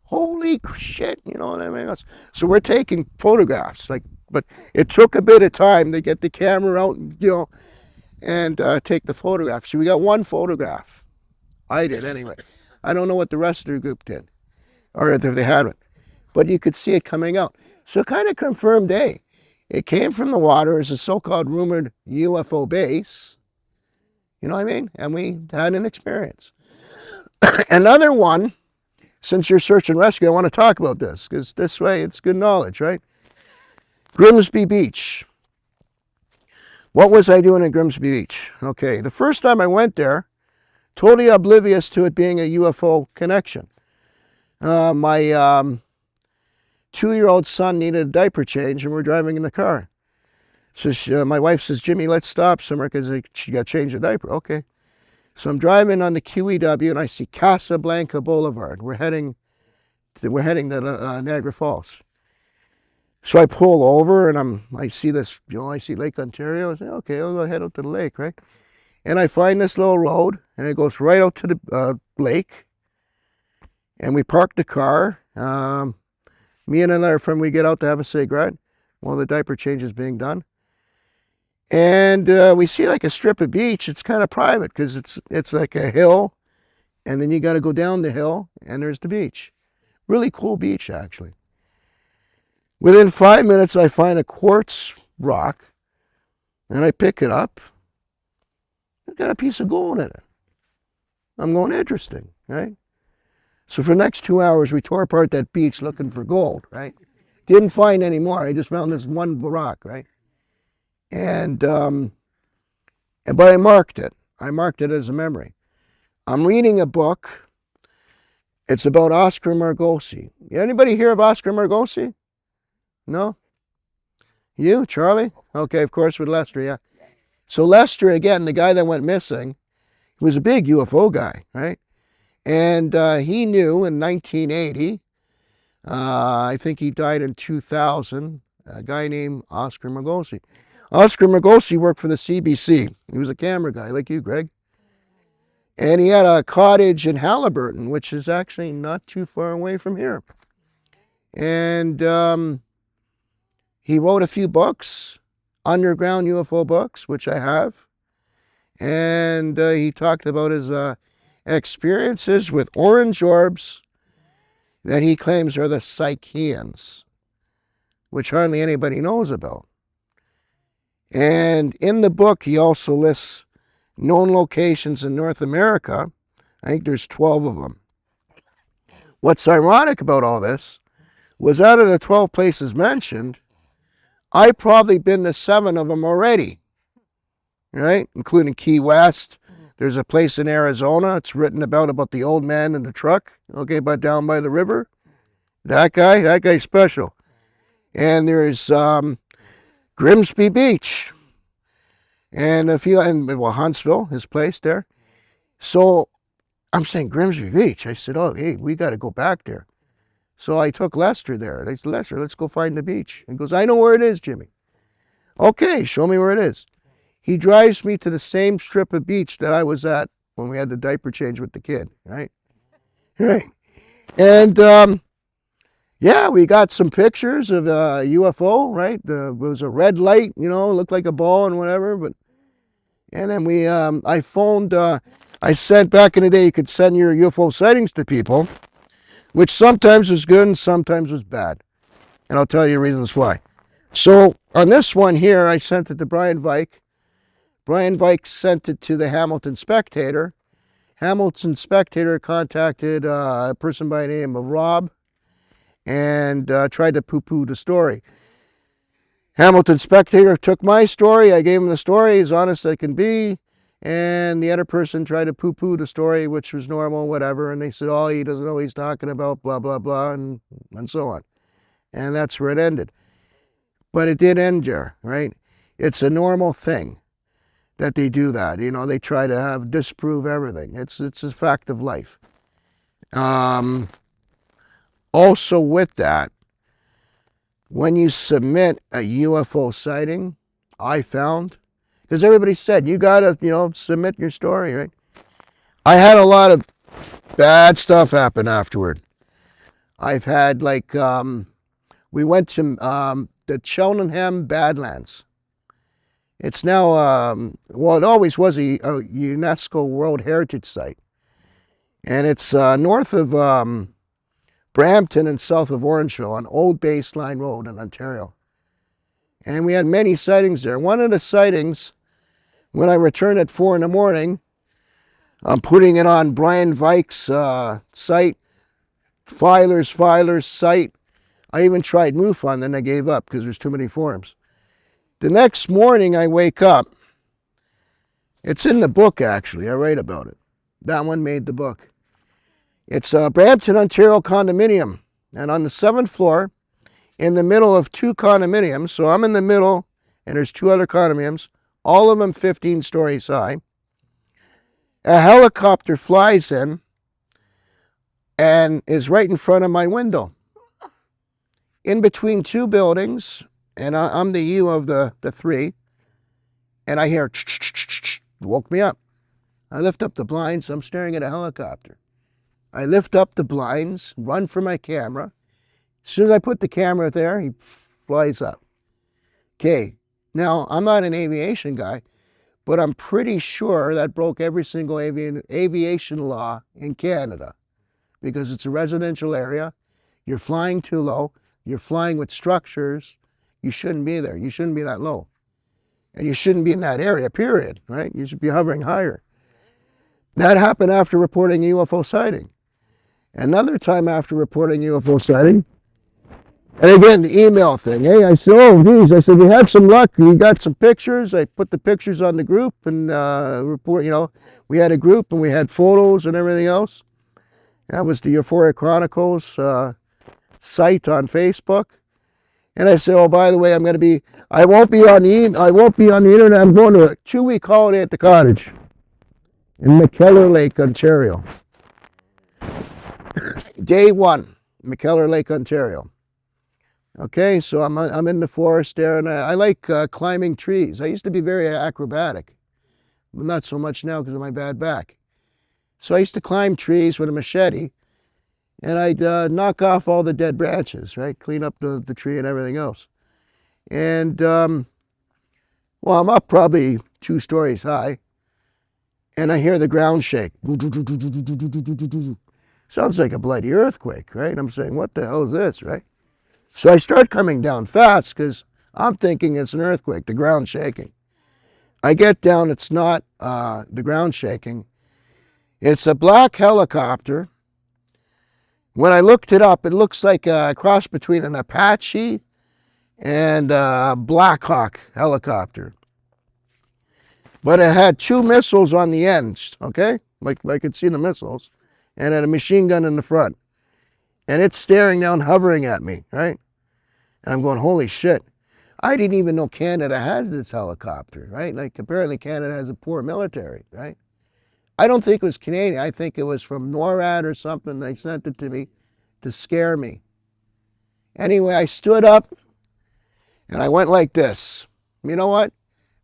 Holy shit, you know what I mean? So we're taking photographs, but it took a bit of time to get the camera out, and take the photograph. So we got one photograph. I did anyway. I don't know what the rest of the group did, or if they had one, but you could see it coming out. So it kind of confirmed, hey, it came from the water as a so-called rumored UFO base. You know what I mean? And we had an experience. Another one, since you're search and rescue, I want to talk about this, because this way it's good knowledge, right? Grimsby Beach. What was I doing at Grimsby Beach? Okay, the first time I went there, totally oblivious to it being a UFO connection. My 2-year-old son needed a diaper change, and we're driving in the car. So my wife says, Jimmy, let's stop somewhere because she got to change the diaper. Okay. So I'm driving on the QEW, and I see Casablanca Boulevard. We're heading to Niagara Falls. So I pull over, and I see this, I see Lake Ontario. I say, okay, I'll go head out to the lake, right? And I find this little road, and it goes right out to the lake. And we park the car. Me and another friend, we get out to have a cigarette while the diaper change is being done. And we see like a strip of beach. It's kind of private because it's like a hill, and then you got to go down the hill, and there's the beach. Really cool beach, actually. Within 5 minutes, I find a quartz rock, and I pick it up. It's got a piece of gold in it. I'm going, interesting, right? So for the next 2 hours, we tore apart that beach looking for gold, right? Didn't find any more. I just found this one rock, right? And but I marked it. I marked it as a memory. I'm reading a book. It's about Oscar Margossi. Anybody hear of Oscar Margossi? No? You, Charlie? Okay, of course, with Lester, yeah. So Lester, again, the guy that went missing, he was a big UFO guy, right? And he knew in 1980, I think he died in 2000, a guy named Oscar Margossi. Oscar Margossi worked for the CBC. He was a camera guy, like you, Greg. And he had a cottage in Halliburton, which is actually not too far away from here. And he wrote a few books, underground UFO books, which I have. And he talked about his experiences with orange orbs that he claims are the Psycheans, which hardly anybody knows about. And in the book, he also lists known locations in North America. I think there's 12 of them. What's ironic about all this was out of the 12 places mentioned, I've probably been to 7 of them already, right? Including Key West. There's a place in Arizona. It's written about the old man in the truck, okay, but down by the river. That guy's special. And there's Grimsby Beach. And Huntsville, his place there. So I'm saying Grimsby Beach. I said, oh, hey, we got to go back there. So I took Lester there. I said, Lester, let's go find the beach. He goes, I know where it is, Jimmy. Okay, show me where it is. He drives me to the same strip of beach that I was at when we had the diaper change with the kid, right? Right. And, yeah, we got some pictures of a UFO, right? It was a red light, looked like a ball and whatever. And then I phoned, I sent back in the day, you could send your UFO sightings to people, which sometimes was good and sometimes was bad. And I'll tell you reasons why. So on this one here, I sent it to Brian Vike. Brian Vike sent it to the Hamilton Spectator. Hamilton Spectator contacted a person by the name of Rob and tried to poo-poo the story. Hamilton Spectator took my story. I gave him the story as honest as I can be. And the other person tried to poo-poo the story, which was normal, whatever. And they said, oh, he doesn't know what he's talking about, blah, blah, blah, and so on. And that's where it ended. But it did end there, right? It's a normal thing that they do that. They try to disprove everything. It's a fact of life. Also with that, when you submit a UFO sighting, I found, because everybody said, you got to, submit your story, right? I had a lot of bad stuff happen afterward. I've had, we went to the Cheltenham Badlands. It's now, it always was a UNESCO World Heritage Site. And it's north of Brampton and south of Orangeville on Old Baseline Road in Ontario. And we had many sightings there. One of the sightings, when I returned at 4 in the morning, I'm putting it on Brian Vike's site, Filer's site. I even tried MUFON, then I gave up because there's too many forums. The next morning I wake up. It's in the book, actually. I write about it. That one made the book. It's a Brampton, Ontario condominium. And on the 7th floor, in the middle of 2 condominiums, so I'm in the middle, and there's 2 other condominiums, all of them 15 stories high. A helicopter flies in and is right in front of my window. In between 2 buildings, and I'm the U of the 3, and I hear woke me up. I lift up the blinds, I'm staring at a helicopter. I lift up the blinds, run for my camera. As soon as I put the camera there, he flies up. Okay, now I'm not an aviation guy, but I'm pretty sure that broke every single aviation law in Canada because it's a residential area. You're flying too low. You're flying with structures. You shouldn't be there. You shouldn't be that low. And you shouldn't be in that area, period, right? You should be hovering higher. That happened after reporting a UFO sighting. Another time after reporting a UFO sighting, And again, the email thing. Hey, I said, oh, geez. I said, we had some luck. We got some pictures. I put the pictures on the group and report, we had a group and we had photos and everything else. That was the Uforia Chronicles site on Facebook. And I said, oh, by the way, I won't be on the internet. I'm going to a 2-week holiday at the cottage in McKellar Lake, Ontario. Day 1, McKellar Lake, Ontario. Okay, so I'm in the forest there, and I like climbing trees. I used to be very acrobatic, but not so much now because of my bad back. So I used to climb trees with a machete, and I'd knock off all the dead branches, right? Clean up the tree and everything else. And, well, I'm up probably 2 stories high, and I hear the ground shake. Sounds like a bloody earthquake, right? I'm saying, what the hell is this, right? So I start coming down fast because I'm thinking it's an earthquake, the ground shaking. I get down, it's not the ground shaking. It's a black helicopter. When I looked it up, it looks like a cross between an Apache and a Black Hawk helicopter. But it had 2 missiles on the ends, okay? Like I could see the missiles. And had a machine gun in the front. And it's staring down, hovering at me, right? And I'm going, holy shit. I didn't even know Canada has this helicopter, right? Like, apparently Canada has a poor military, right? I don't think it was Canadian. I think it was from NORAD or something. They sent it to me to scare me. Anyway, I stood up and I went like this. You know what?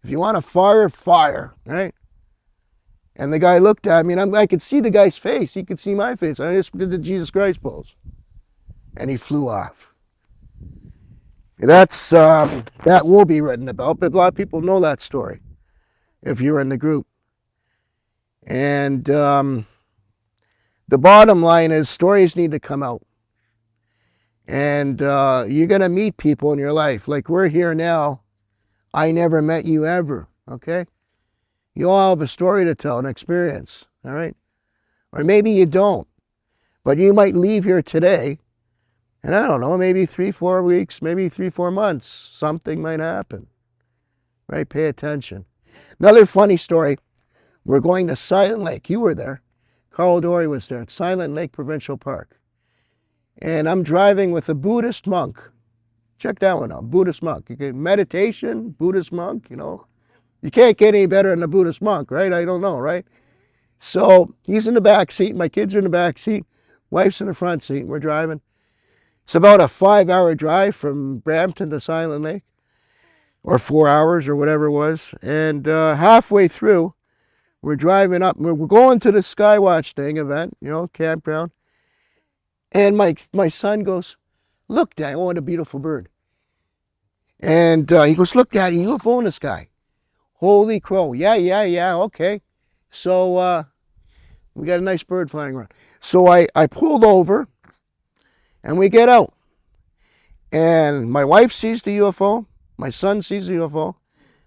If you want to fire, fire, right? And the guy looked at me, and I could see the guy's face. He could see my face. I just did the Jesus Christ pose. And he flew off. That's that will be written about, but a lot of people know that story if you're in the group. And the bottom line is stories need to come out. And you're going to meet people in your life. Like we're here now. I never met you ever, okay? You all have a story to tell, an experience, all right? Or maybe you don't. But you might leave here today, and I don't know, maybe 3-4 weeks, maybe 3-4 months, something might happen, right? Pay attention. Another funny story, we're going to Silent Lake. You were there. Carl Dory was there at Silent Lake Provincial Park. And I'm driving with a Buddhist monk. Check that one out, Buddhist monk. You get meditation, Buddhist monk, You can't get any better than a Buddhist monk, right? I don't know, right? So he's in the back seat. My kids are in the back seat. Wife's in the front seat. We're driving. It's about a 5-hour drive from Brampton to Silent Lake, or 4 hours or whatever it was. And halfway through, we're driving up. We're going to the Skywatch thing event, campground. And my son goes, look, Dad, what a beautiful bird. And he goes, look, Daddy, UFO in the sky. Holy crow. Yeah, okay. So we got a nice bird flying around. So I pulled over and we get out. And my wife sees the UFO. My son sees the UFO.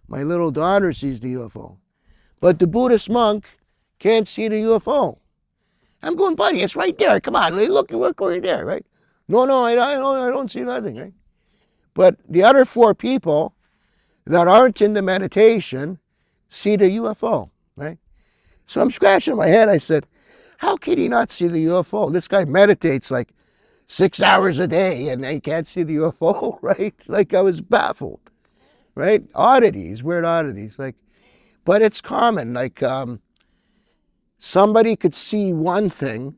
My little daughter sees the UFO. But the Buddhist monk can't see the UFO. I'm going, buddy, it's right there. Come on, look right there, right? No, I don't see nothing, right? But the other 4 people that aren't into meditation see the UFO, right? So I'm scratching my head. I said, how can he not see the UFO? This guy meditates like 6 hours a day and he can't see the UFO, right? Like I was baffled, right? Oddities, weird oddities. But it's common. Like somebody could see one thing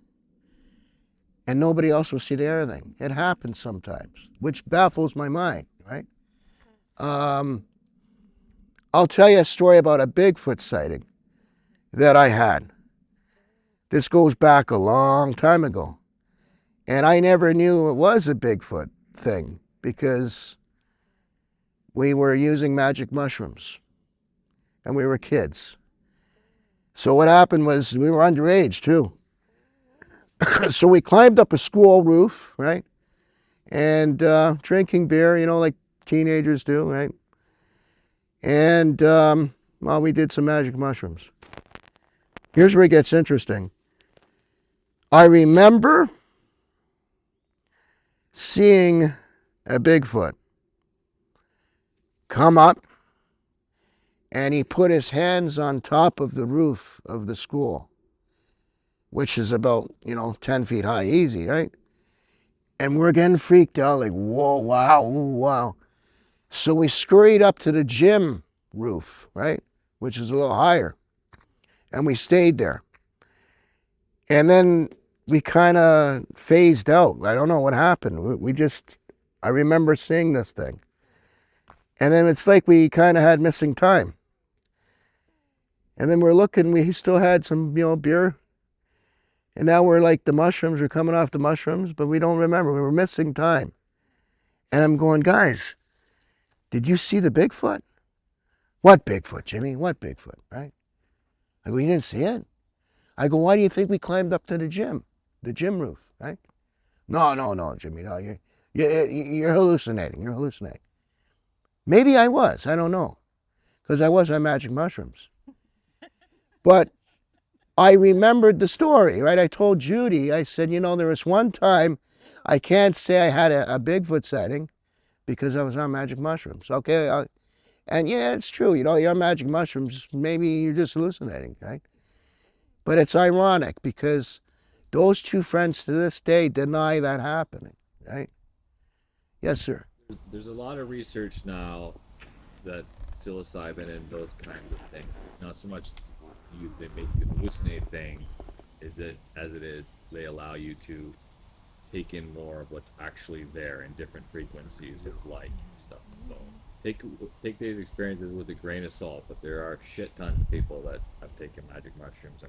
and nobody else will see the other thing. It happens sometimes, which baffles my mind, right? I'll tell you a story about a Bigfoot sighting that I had. This goes back a long time ago. And I never knew it was a Bigfoot thing because we were using magic mushrooms and we were kids. So what happened was we were underage too. So we climbed up a school roof, right? And drinking beer, like teenagers do, right? And, we did some magic mushrooms. Here's where it gets interesting. I remember seeing a Bigfoot come up, and he put his hands on top of the roof of the school, which is about, 10 feet high, easy, right? And we're getting freaked out, like, whoa, wow, wow. So we scurried up to the gym roof, right, which is a little higher, and we stayed there. And then we kind of phased out. I don't know what happened. I remember seeing this thing. And then it's like we kind of had missing time. And then we're looking, we still had some, beer. And now we're like, the mushrooms are coming off the mushrooms, but we don't remember. We were missing time. And I'm going, guys, did you see the Bigfoot? What Bigfoot, Jimmy? What Bigfoot, right? I go, you didn't see it? I go, why do you think we climbed up to the gym roof, right? No, Jimmy, no, you're hallucinating. You're hallucinating. Maybe I was, I don't know, because I was on magic mushrooms. But I remembered the story, right? I told Judy, I said, there was one time, I can't say I had a Bigfoot sighting because I was on magic mushrooms. Okay, and yeah, it's true. You're on magic mushrooms, maybe you're just hallucinating, right? But it's ironic because those two friends to this day deny that happening, right? Yes, sir. There's a lot of research now that psilocybin and those kinds of things, it's not so much they make you hallucinate things, as it is they allow you to take in more of what's actually there in different frequencies of light and stuff. So take these experiences with a grain of salt, but there are shit tons of people that have taken magic mushrooms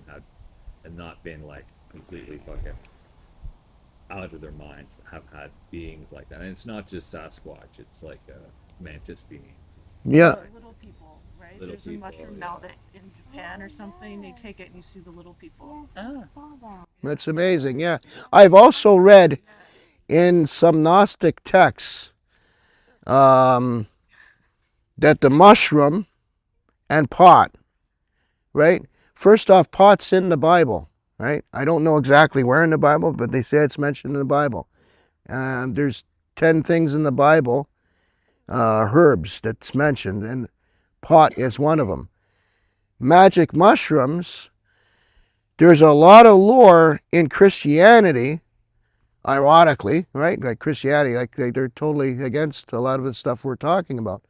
and not been like completely fucking out of their minds, have had beings like that. And it's not just Sasquatch, it's like a mantis being. Yeah. Little people, right? Little There's people, a mushroom now that in Japan or something, they take it and you see the little people. That's amazing, yeah. I've also read in some Gnostic texts that the mushroom and pot, right? First off, pot's in the Bible, right? I don't know exactly where in the Bible, but they say it's mentioned in the Bible. There's 10 things in the Bible, herbs that's mentioned, and pot is one of them. Magic mushrooms, there's a lot of lore in Christianity, ironically, right? Like Christianity, like they're totally against a lot of the stuff we're talking about.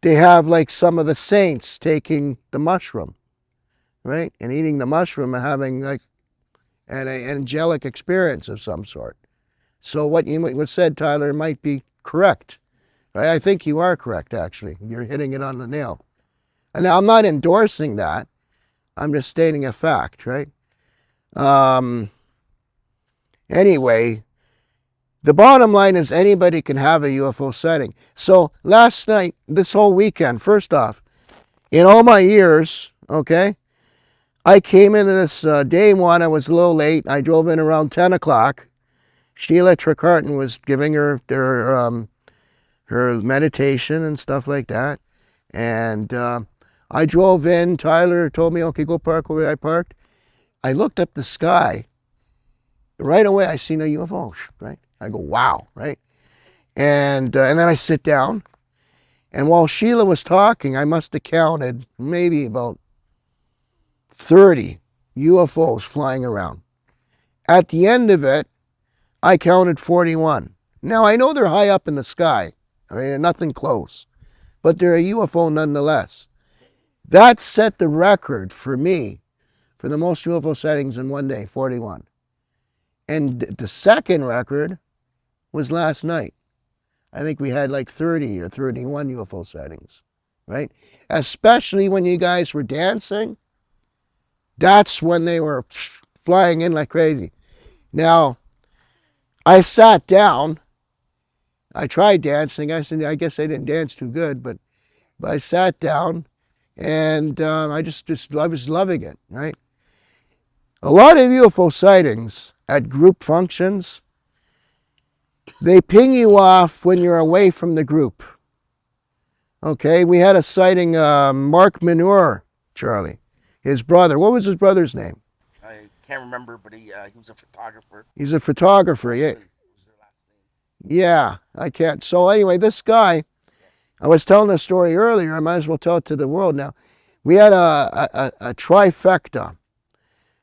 They have like some of the saints taking the mushroom, right? And eating the mushroom and having like an angelic experience of some sort. So what you said, Tyler, might be correct. Right? I think you are correct, actually. You're hitting it on the nail. And now I'm not endorsing that. I'm just stating a fact, right? Anyway, the bottom line is anybody can have a UFO sighting. So last night, this whole weekend, first off, in all my years, okay, I came into this day one, I was a little late. I drove in around 10 o'clock. Sheila Tricarton was giving her meditation and stuff like that. And I drove in. Tyler told me, okay, go park where I parked. I looked up the sky. Right away, I seen a UFO, right? I go, wow, right? And then I sit down. And while Sheila was talking, I must have counted maybe about 30 UFOs flying around. At the end of it, I counted 41. Now, I know they're high up in the sky. I mean, they're nothing close. But they're a UFO nonetheless. That set the record for me for the most UFO sightings in one day, 41. And the second record was last night. I think we had like 30 or 31 UFO sightings, right? Especially when you guys were dancing. That's when they were flying in like crazy. Now, I sat down. I tried dancing. I guess I didn't dance too good, but I sat down and I was loving it, right? A lot of UFO sightings at group functions, they ping you off when you're away from the group. Okay, we had a sighting, Mark Manure, Charlie, his brother. What was his brother's name? I can't remember, but he was a photographer. He's a photographer, yeah. Was their last Yeah, I can't. So anyway, this guy, I was telling this story earlier. I might as well tell it to the world now. We had a trifecta,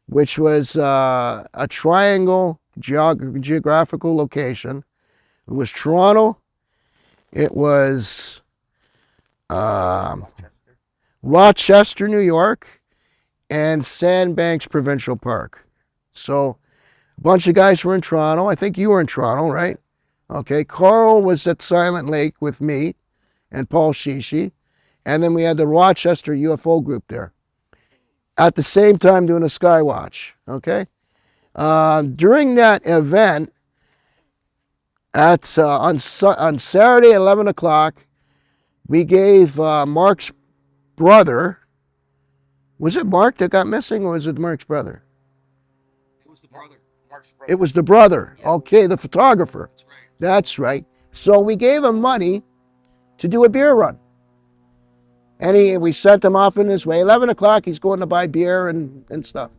which was a triangle geographical location. It was Toronto. It was Rochester, New York, and Sandbanks Provincial Park. So a bunch of guys were in Toronto. I think you were in Toronto, right? Okay. Carl was at Silent Lake with me and Paul Shishi. And then we had the Rochester UFO group there. At the same time doing a sky watch. Okay. During that event, on Saturday, 11 o'clock, we gave Mark's brother, was it Mark that got missing or was it Mark's brother? It was the brother. Mark's It was the brother. Okay, the photographer. That's right. That's right. So we gave him money to do a beer run. And we sent him off in his way. 11 o'clock, he's going to buy beer and stuff.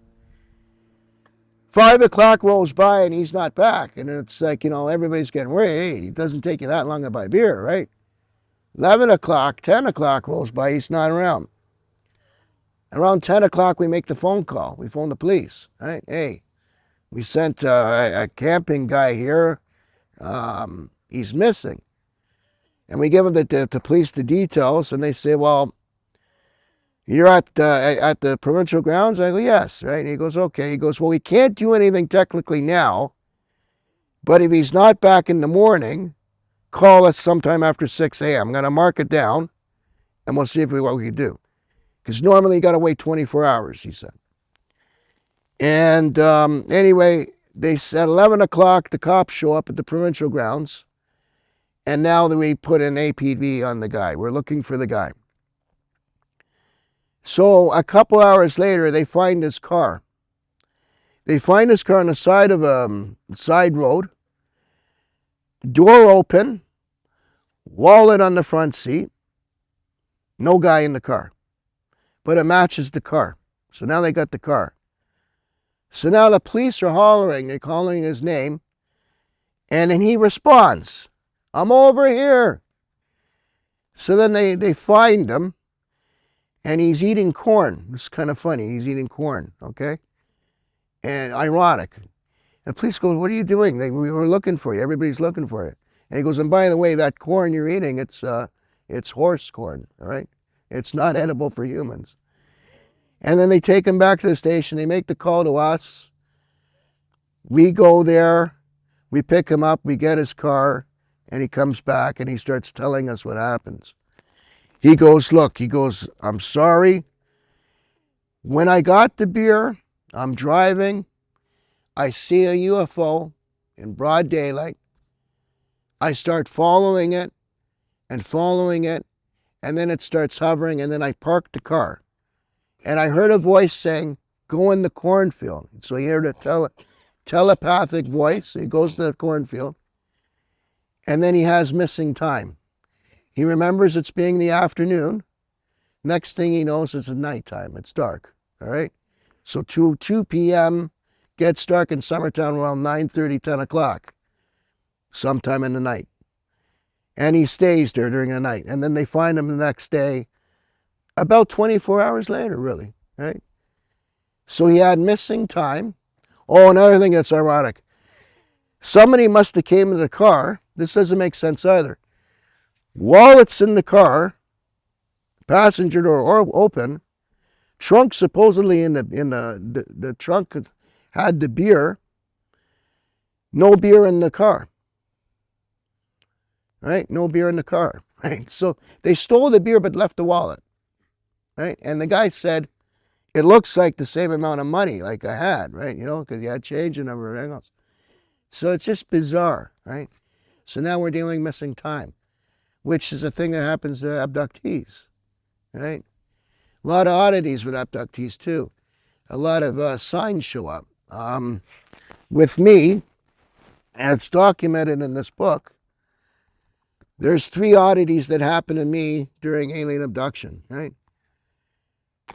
5 o'clock rolls by and he's not back. And it's like, everybody's getting worried. Hey, it doesn't take you that long to buy beer, right? 11 o'clock, 10 o'clock rolls by, he's not around. Around 10 o'clock, we make the phone call. We phone the police, right? Hey, we sent a camping guy here. He's missing. And we give them the police the details, and they say, well, you're at the provincial grounds? I go, yes, right? And he goes, okay. He goes, well, we can't do anything technically now, but if he's not back in the morning, call us sometime after 6 a.m. I'm going to mark it down, and we'll see what we can do. Because normally you got to wait 24 hours, he said. And anyway, they said 11 o'clock, the cops show up at the provincial grounds, and now that we put an APB on the guy. We're looking for the guy. So a couple hours later, they find his car. They find his car on the side of a side road, door open, wallet on the front seat, no guy in the car. But it matches the car. So now they got the car. So now the police are hollering, they're calling his name, and then he responds, I'm over here. So then they find him, and he's eating corn. It's kind of funny, he's eating corn, okay? And ironic. And the police go, what are you doing? We were looking for you, everybody's looking for you. And he goes, and by the way, that corn you're eating, it's horse corn, all right? It's not edible for humans. And then they take him back to the station. They make the call to us. We go there. We pick him up. We get his car. And he comes back and he starts telling us what happens. He goes, look, I'm sorry. When I got the beer, I'm driving. I see a UFO in broad daylight. I start following it. And then it starts hovering, and then I parked the car. And I heard a voice saying, go in the cornfield. So he heard a telepathic voice. So he goes to the cornfield. And then he has missing time. He remembers it's being the afternoon. Next thing he knows, it's at nighttime. It's dark, all right? So 2 p.m. gets dark in Summertown around 9:30, 10 o'clock, sometime in the night. And he stays there during the night. And then they find him the next day, about 24 hours later, really, right? So he had missing time. Oh, another thing that's ironic. Somebody must have came in the car. This doesn't make sense either. Wallet's in the car, passenger door open, trunk supposedly in the trunk had the beer. No beer in the car. Right? No beer in the car. Right? So they stole the beer but left the wallet. Right? And the guy said, it looks like the same amount of money like I had, right? Because you had change and everything else. So it's just bizarre, right? So now we're dealing missing time, which is a thing that happens to abductees, right? A lot of oddities with abductees too. A lot of signs show up. With me, and it's documented in this book, there's 3 oddities that happened to me during alien abduction, right?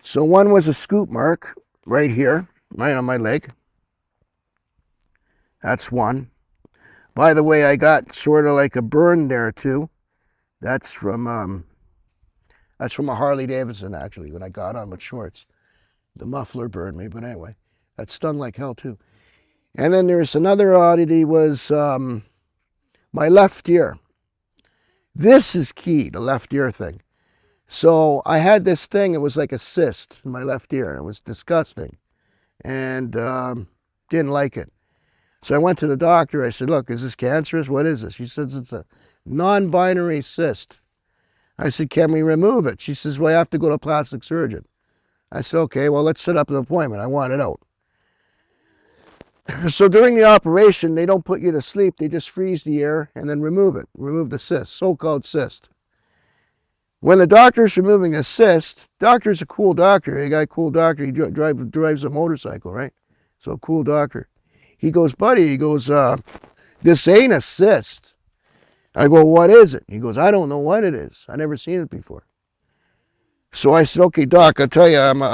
So one was a scoop mark right here, right on my leg. That's one. By the way, I got sort of like a burn there too. That's from a Harley Davidson actually when I got on with shorts. The muffler burned me, but anyway, that stung like hell too. And then there's another oddity was my left ear. This is key, the left ear thing. So I had this thing, it was like a cyst in my left ear, and it was disgusting. And didn't like it. So I went to the doctor. I said, look, is this cancerous? What is this? She says it's a non-binary cyst. I said, can we remove it? She says, well, you have to go to a plastic surgeon. I said, okay, well, let's set up an appointment. I want it out. So during the operation, they don't put you to sleep. They just freeze the ear and then remove it, remove the cyst, so-called cyst. When the doctor's removing a cyst, doctor's a cool doctor. A guy, cool doctor. He drives a motorcycle, right? So cool doctor. He goes, buddy, he goes, this ain't a cyst. I go, what is it? He goes, I don't know what it is. I never seen it before. So I said, okay, doc, I'll tell you, I'm an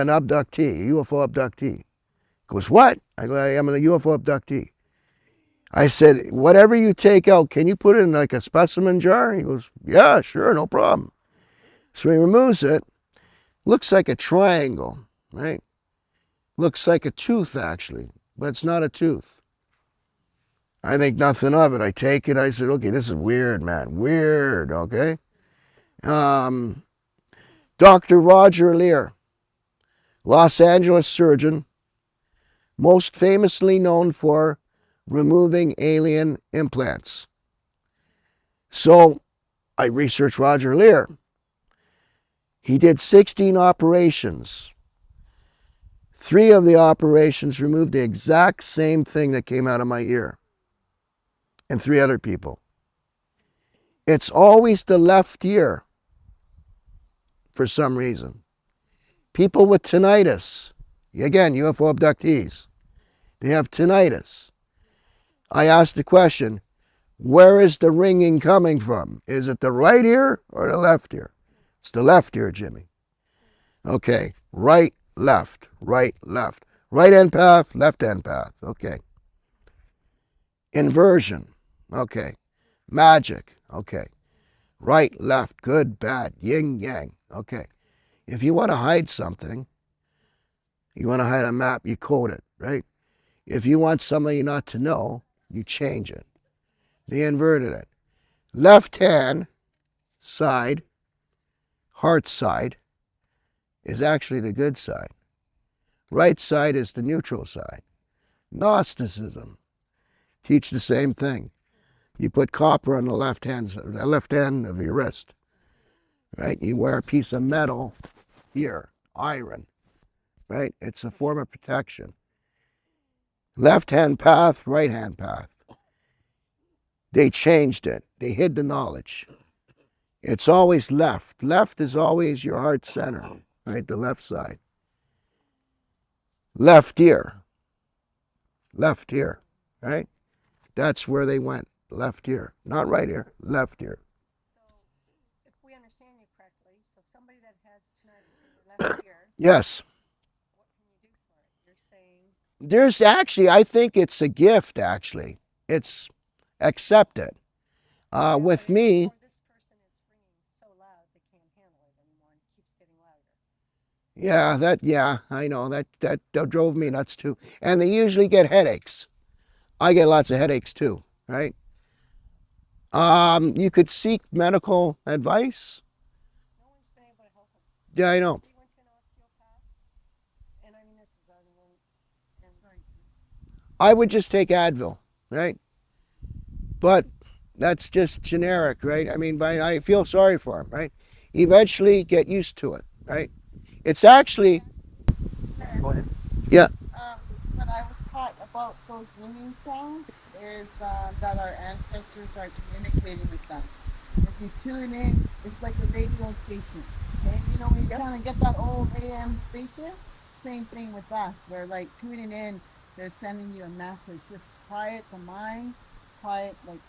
abductee, a UFO abductee. He goes, what? I go, I'm a UFO abductee. I said, whatever you take out, can you put it in like a specimen jar? He goes, yeah, sure, no problem. So he removes it. Looks like a triangle, right? Looks like a tooth, actually, but it's not a tooth. I think nothing of it. I take it. I said, okay, this is weird, man. Weird, okay? Dr. Roger Lear, Los Angeles surgeon, most famously known for removing alien implants. So I researched Roger Lear. He did 16 operations. 3 of the operations removed the exact same thing that came out of my ear. And 3 other people. It's always the left ear for some reason. People with tinnitus, again, UFO abductees, they have tinnitus. I asked the question, where is the ringing coming from? Is it the right ear or the left ear? It's the left ear, Jimmy. Okay, right, left, right, left. Right end path, left end path. Okay. Inversion. Okay. Magic. Okay. Right, left, good, bad, yin, yang. Okay. If you want to hide something, you want to hide a map, you code it, right? If you want somebody not to know, you change it. They inverted it. Left hand side, heart side, is actually the good side. Right side is the neutral side. Gnosticism teach the same thing. You put copper on the left hand of your wrist, right? You wear a piece of metal here, iron, right? It's a form of protection. Left hand path, right hand path. They changed it. They hid the knowledge. It's always left. Left is always your heart center, right? The left side. Left ear. Left ear, right? That's where they went. Left ear. Not right ear, left ear. So, if we understand you correctly, so somebody that has tinnitus in their left ear, Yes. what can you do for it? You're saying, There's actually, I think it's a gift, actually. It's accepted. With me, oh, this person is ringing so loud they can't handle it anymore and it keeps getting louder. yeah, I know, that drove me nuts too. And they usually get headaches. I get lots of headaches too, right? You could seek medical advice. No one's been able to help him. Yeah, I know. He went to an osteopath, and I mean, this is out of one. I would just take Advil, right? But that's just generic, right? I mean, I feel sorry for him, right? Eventually get used to it, right? It's actually, Go ahead. yeah, What I was taught about those ringing sounds is that our ancestors are communicating with them. If you tune in, it's like a radio station. And you know, when you kind of get that old AM station, same thing with us. We're like tuning in, they're sending you a message. Just quiet the mind, quiet like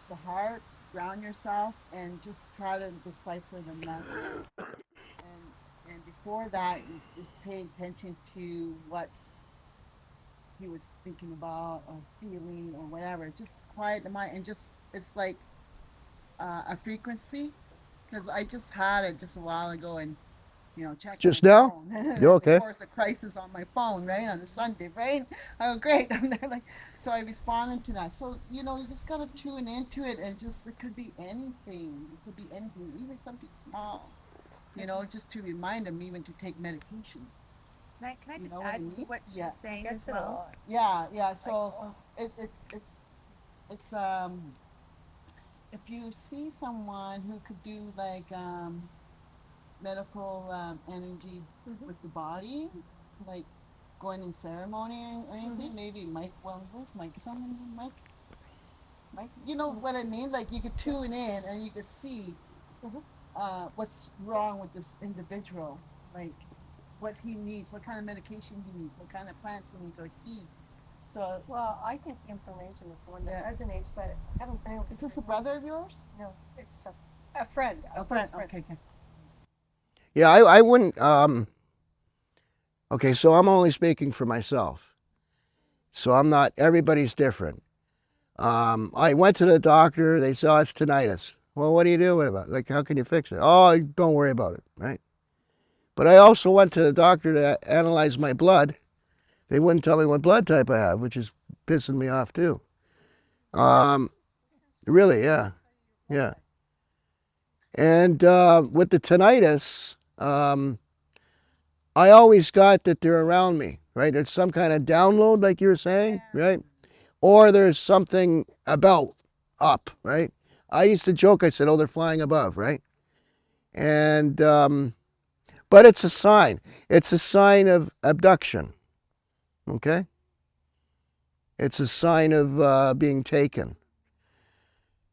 the heart, ground yourself, and just try to decipher the message. And before that, you just pay attention to what's he was thinking about or feeling or whatever. Just quiet the mind and just it's like a frequency. Because I just had it just a while ago and check Just my now? phone. You okay? Of course, a crisis on my phone, right, on a Sunday, right? Oh, great. I'm there like, so I responded to that. So, you just got to tune into it and just, it could be anything. It could be anything, even something small, just to remind them even to take medication. Can I just know what I add to mean? what she's Yeah. saying Gets as it a well? lot. Yeah. So it's if you see someone who could do like medical energy with the body, like going in ceremony or anything, maybe Mike. Well, where's Mike? Someone Mike. Mike, you know what I mean? Like you could tune in and you could see what's wrong with this individual, like what he needs, what kind of medication he needs, what kind of plants he needs, or tea. So, Well, I think the information is the one that Yeah. resonates, but I haven't been able to. is this a brother of yours? No, it's a friend. A friend. Okay. Yeah, I wouldn't. Okay, so I'm only speaking for myself. So I'm not. Everybody's different. I went to the doctor. They said, it's tinnitus. Well, what do you do about it? Like, how can you fix it? Oh, don't worry about it, right? But I also went to the doctor to analyze my blood. They wouldn't tell me what blood type I have, which is pissing me off too. Really, yeah. And with the tinnitus, I always got that they're around me, right? There's some kind of download, like you were saying, right? Or there's something about up, right? I used to joke, I said, oh, they're flying above, right? And, but it's a sign. It's a sign of abduction, okay? It's a sign of being taken.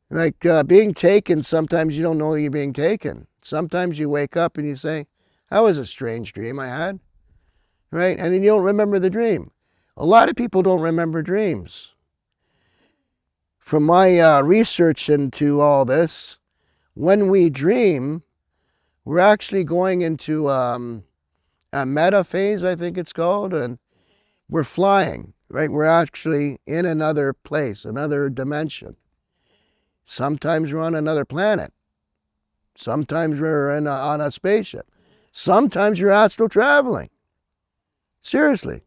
Like being taken, sometimes you don't know you're being taken. Sometimes you wake up and you say, that was a strange dream I had, right? And then you don't remember the dream. A lot of people don't remember dreams. From my research into all this, when we dream, we're actually going into a meta phase, I think it's called, and we're flying, right? We're actually in another place, another dimension. Sometimes we're on another planet. Sometimes we're on a spaceship. Sometimes you're astral traveling. Seriously.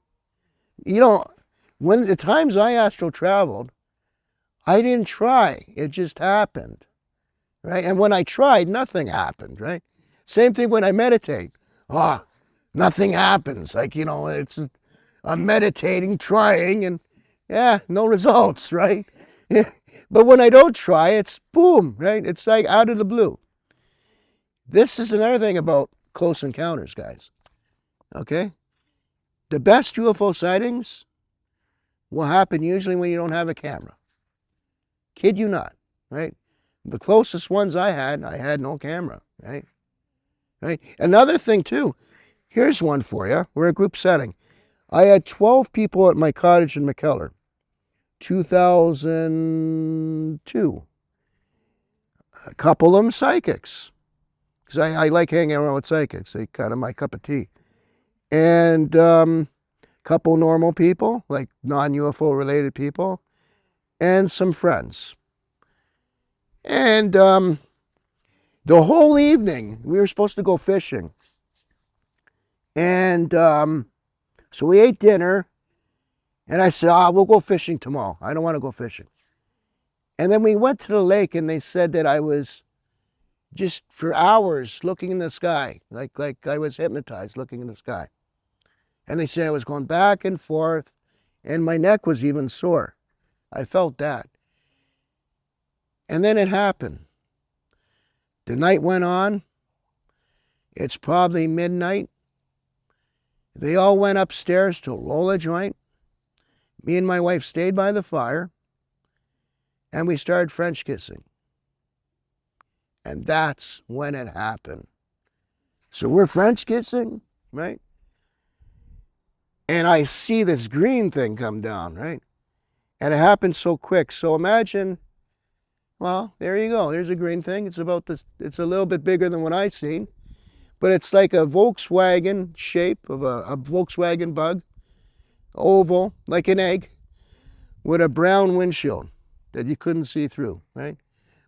When the times I astral traveled, I didn't try. It just happened, right? And when I tried, nothing happened, right? Same thing when I meditate. Nothing happens. Like, I'm meditating, trying, and no results, right? But when I don't try, it's boom, right? It's like out of the blue. This is another thing about close encounters, guys. Okay? The best UFO sightings will happen usually when you don't have a camera. Kid you not, right? The closest ones I had no camera, right? Right? Another thing too, here's one for you. We're a group setting. I had 12 people at my cottage in McKellar. 2002. A couple of them psychics, because I like hanging around with psychics. They kind of my cup of tea. And couple normal people, like non-UFO related people, and some friends. And the whole evening, we were supposed to go fishing. And so we ate dinner. And I said, we'll go fishing tomorrow. I don't want to go fishing. And then we went to the lake and they said that I was just for hours looking in the sky, like I was hypnotized looking in the sky. And they said I was going back and forth and my neck was even sore. I felt that. And then it happened. The night went on. It's probably midnight. They all went upstairs to roll a joint. Me and my wife stayed by the fire, and we started French kissing. And that's when it happened. So we're French kissing, right? And I see this green thing come down, right? And it happened so quick. So imagine, well, there you go. There's a green thing. It's about this. It's a little bit bigger than what I seen, but it's like a Volkswagen shape of a Volkswagen bug. oval, like an egg, with a brown windshield that you couldn't see through, right?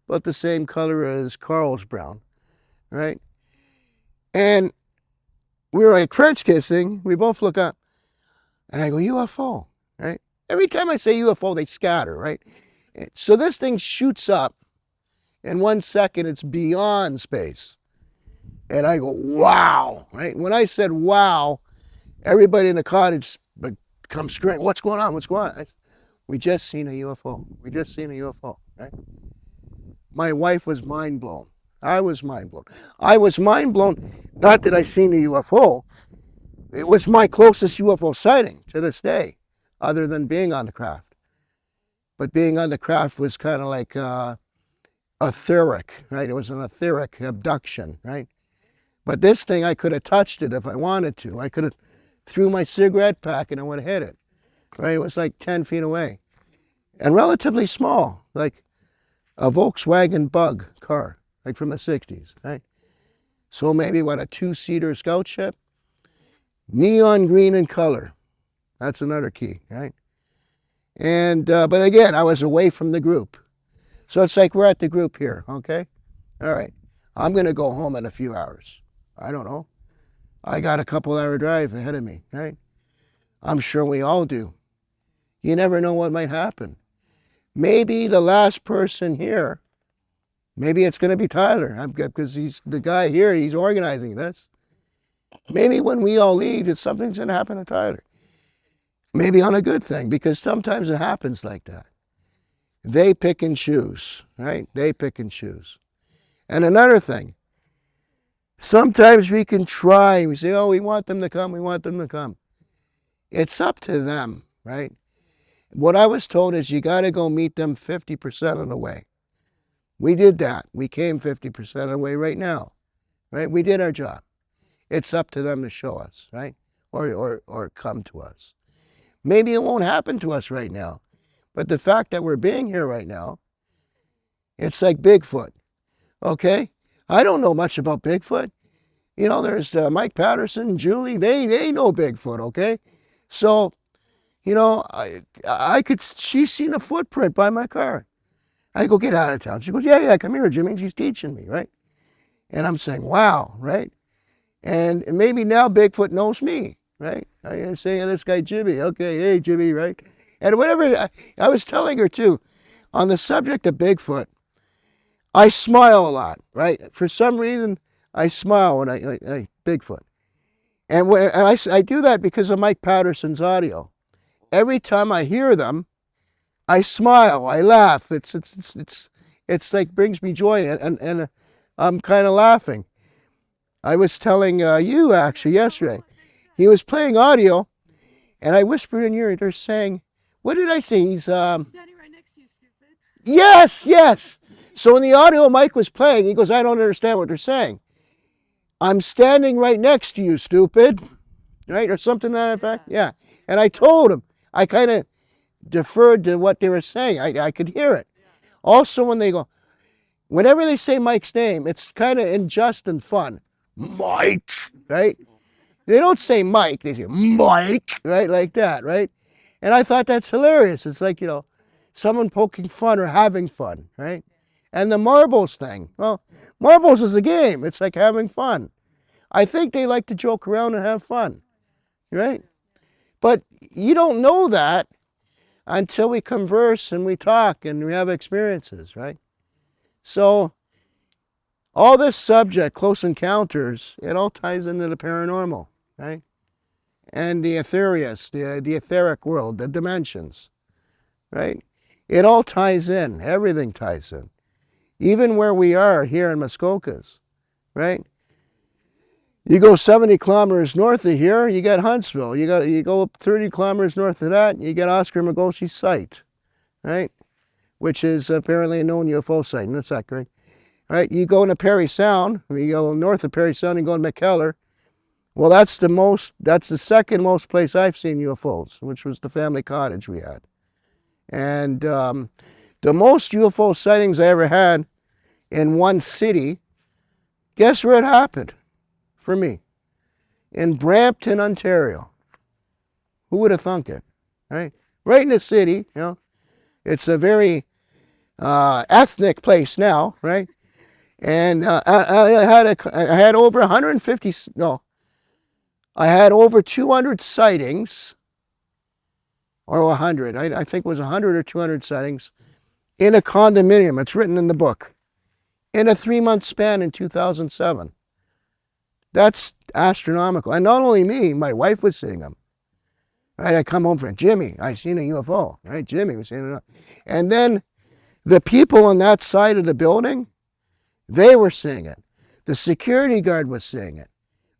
About the same color as Carl's brown, right? And we were like French kissing. We both look up, and I go, UFO, right? Every time I say UFO, they scatter, right? So this thing shoots up. In 1 second, it's beyond space. And I go, wow, right? When I said wow, everybody in the cottage comes screaming, what's going on? What's going on? We just seen a UFO. We just seen a UFO, right? My wife was mind blown. I was mind blown. I was mind blown, not that I seen a UFO. It was my closest UFO sighting to this day, other than being on the craft. But being on the craft was kind of like etheric, right? It was an etheric abduction, right? But this thing, I could have touched it if I wanted to. I could have threw my cigarette pack and I would have hit it, right? It was like 10 feet away and relatively small, like a Volkswagen Bug car, like from the 60s, right? So maybe what, a 2-seater scout ship? Neon green in color. That's another key, right? And, but again, I was away from the group. So it's like we're at the group here, okay? All right, I'm going to go home in a few hours. I don't know. I got a couple-hour drive ahead of me, right? I'm sure we all do. You never know what might happen. Maybe the last person here, maybe it's going to be Tyler, because he's the guy here, he's organizing this. Maybe when we all leave, something's going to happen to Tyler. Maybe on a good thing, because sometimes it happens like that. They pick and choose, right? They pick and choose. And another thing, sometimes we can try, we say, oh, we want them to come, we want them to come. It's up to them, right? What I was told is you got to go meet them 50% of the way. We did that. We came 50% of the way right now, right? We did our job. It's up to them to show us, right? Or come to us. Maybe it won't happen to us right now, but the fact that we're being here right now, it's like Bigfoot, okay? I don't know much about Bigfoot. You know, there's Mike Patterson, Julie, they know Bigfoot, okay? So, you know, she's seen a footprint by my car. I go, get out of town. She goes, yeah, come here, Jimmy. She's teaching me, right? And I'm saying, wow, right? And maybe now Bigfoot knows me, right? I say, this guy Jimmy, okay, hey, Jimmy, right? And whatever, I was telling her too, on the subject of Bigfoot, I smile a lot, right? For some reason, I smile when I Bigfoot. And I do that because of Mike Patterson's audio. Every time I hear them, I smile, I laugh. It's like brings me joy, and I'm kind of laughing. I was telling you actually yesterday, he was playing audio, and I whispered in your ear, they're saying, what did I say? He's Standing right next to you, stupid. Yes. So when the audio Mike was playing, he goes, I don't understand what they're saying. I'm standing right next to you, stupid. Right? Or something to that effect. Yeah. And I told him, I kind of deferred to what they were saying. I could hear it. Also, when they go, whenever they say Mike's name, it's kind of unjust and fun. Mike, right? They don't say Mike, they say Mike, right? Like that, right? And I thought that's hilarious. It's like, you know, someone poking fun or having fun, right? And the marbles thing, well, marbles is a game. It's like having fun. I think they like to joke around and have fun, right? But you don't know that until we converse and we talk and we have experiences, right? So all this subject, close encounters, it all ties into the paranormal, right? And the etherius, the etheric world, the dimensions, right? It all ties in. Everything ties in. Even where we are here in Muskokas, right? You go 70 kilometers north of here, you got Huntsville. You go up 30 kilometers north of that, you get Oscar Magoshi's site, right? Which is apparently a known UFO site. That's that great. Right? You go into Perry Sound, you go north of Perry Sound, you go to McKellar. Well, that's the second most place I've seen UFOs, which was the family cottage we had. And the most UFO sightings I ever had in one city, guess where it happened for me? In Brampton, Ontario. Who would have thunk it, right? Right in the city, you know. It's a very ethnic place now, right? And I had over 150, no, I had over 200 sightings, or 100. I think it was 100 or 200 sightings in a condominium. It's written in the book. In a 3-month span in 2007. That's astronomical. And not only me, my wife was seeing them. Right, I come home from Jimmy, I seen a UFO. Right, Jimmy was seeing it. And then the people on that side of the building, they were seeing it. The security guard was seeing it.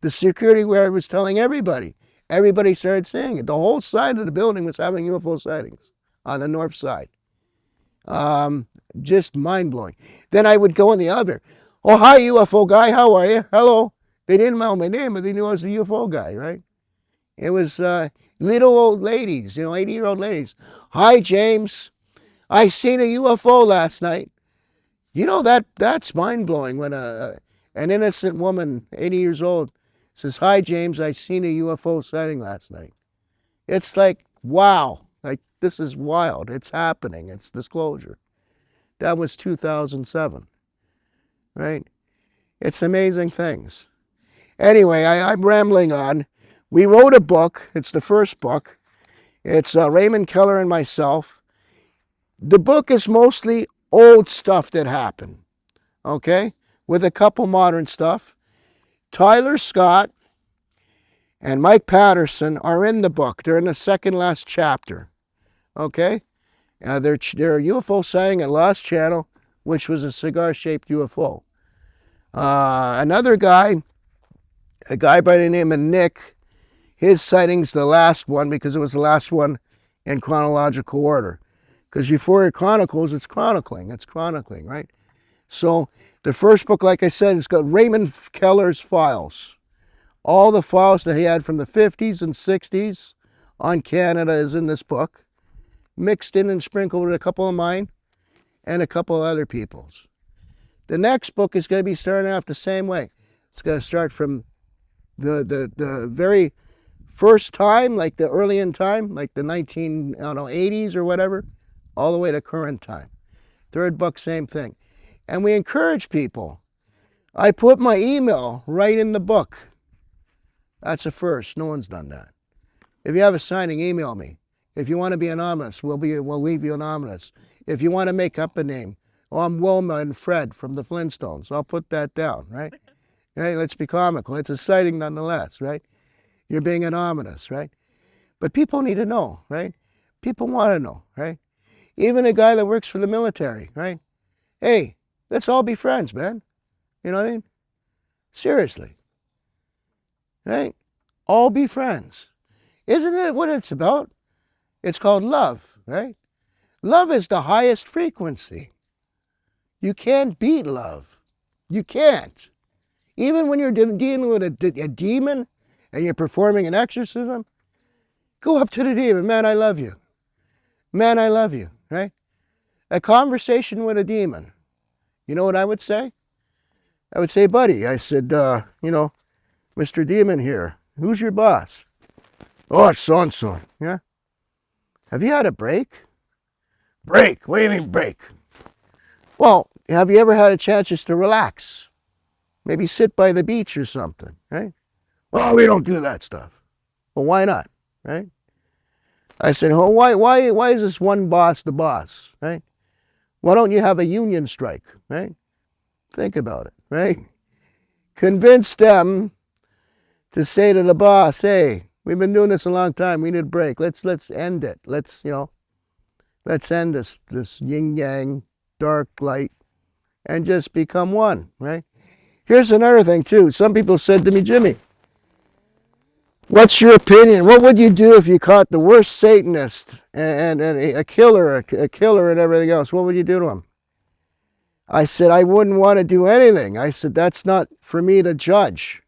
The security guard was telling everybody. Everybody started seeing it. The whole side of the building was having UFO sightings on the north side. Just mind-blowing. Then I would go in the other. Oh, hi, UFO guy. How are you? Hello. They didn't know my name, but they knew I was the UFO guy, right? It was little old ladies, 80-year-old ladies. Hi, James. I seen a UFO last night. That's mind-blowing when an innocent woman, 80 years old, says, hi, James, I seen a UFO sighting last night. It's like, wow. Like, this is wild. It's happening. It's disclosure. That was 2007, right? It's amazing things. Anyway, I'm rambling on. We wrote a book. It's the first book. It's Raymond Keller and myself. The book is mostly old stuff that happened, okay, with a couple modern stuff. Tyler Scott and Mike Patterson are in the book. They're in the second last chapter, okay? They're UFO sighting at Lost Channel, which was a cigar-shaped UFO. Another guy, a guy by the name of Nick, his sighting's the last one because it was the last one in chronological order. Because Uforia Chronicles, it's chronicling, right? So the first book, like I said, it's got Raymond Keller's files. All the files that he had from the 50s and 60s on Canada is in this book, mixed in and sprinkled with a couple of mine and a couple of other people's. The next book is going to be starting off the same way. It's going to start from the very first time, like the early in time, like the 80s or whatever, all the way to current time. Third book, same thing. And we encourage people. I put my email right in the book. That's a first. No one's done that. If you have a signing, email me. If you want to be anonymous, we'll leave you anonymous. If you want to make up a name, I'm Wilma and Fred from the Flintstones. I'll put that down, right? Hey, let's be comical. It's a sighting nonetheless, right? You're being anonymous, right? But people need to know, right? People want to know, right? Even a guy that works for the military, right? Hey, let's all be friends, man. You know what I mean? Seriously. Right? All be friends. Isn't it what it's about? It's called love, right? Love is the highest frequency. You can't beat love. You can't. Even when you're dealing with a demon and you're performing an exorcism, go up to the demon. Man, I love you. Man, I love you, right? A conversation with a demon. You know what I would say? I would say, buddy, I said, Mr. Demon here, who's your boss? Oh, it's so-and-so, yeah? Have you had a break? Break? What do you mean break? Well, have you ever had a chance just to relax? Maybe sit by the beach or something, right? Well, we don't do that stuff. Well, why not, right? I said, oh, why is this one boss the boss, right? Why don't you have a union strike, right? Think about it, right? Convince them to say to the boss, hey, we've been doing this a long time. We need a break. Let's end it. Let's end this yin-yang, dark, light, and just become one, right? Here's another thing, too. Some people said to me, Jimmy, what's your opinion? What would you do if you caught the worst Satanist and a killer and everything else? What would you do to him? I said, I wouldn't want to do anything. I said, that's not for me to judge.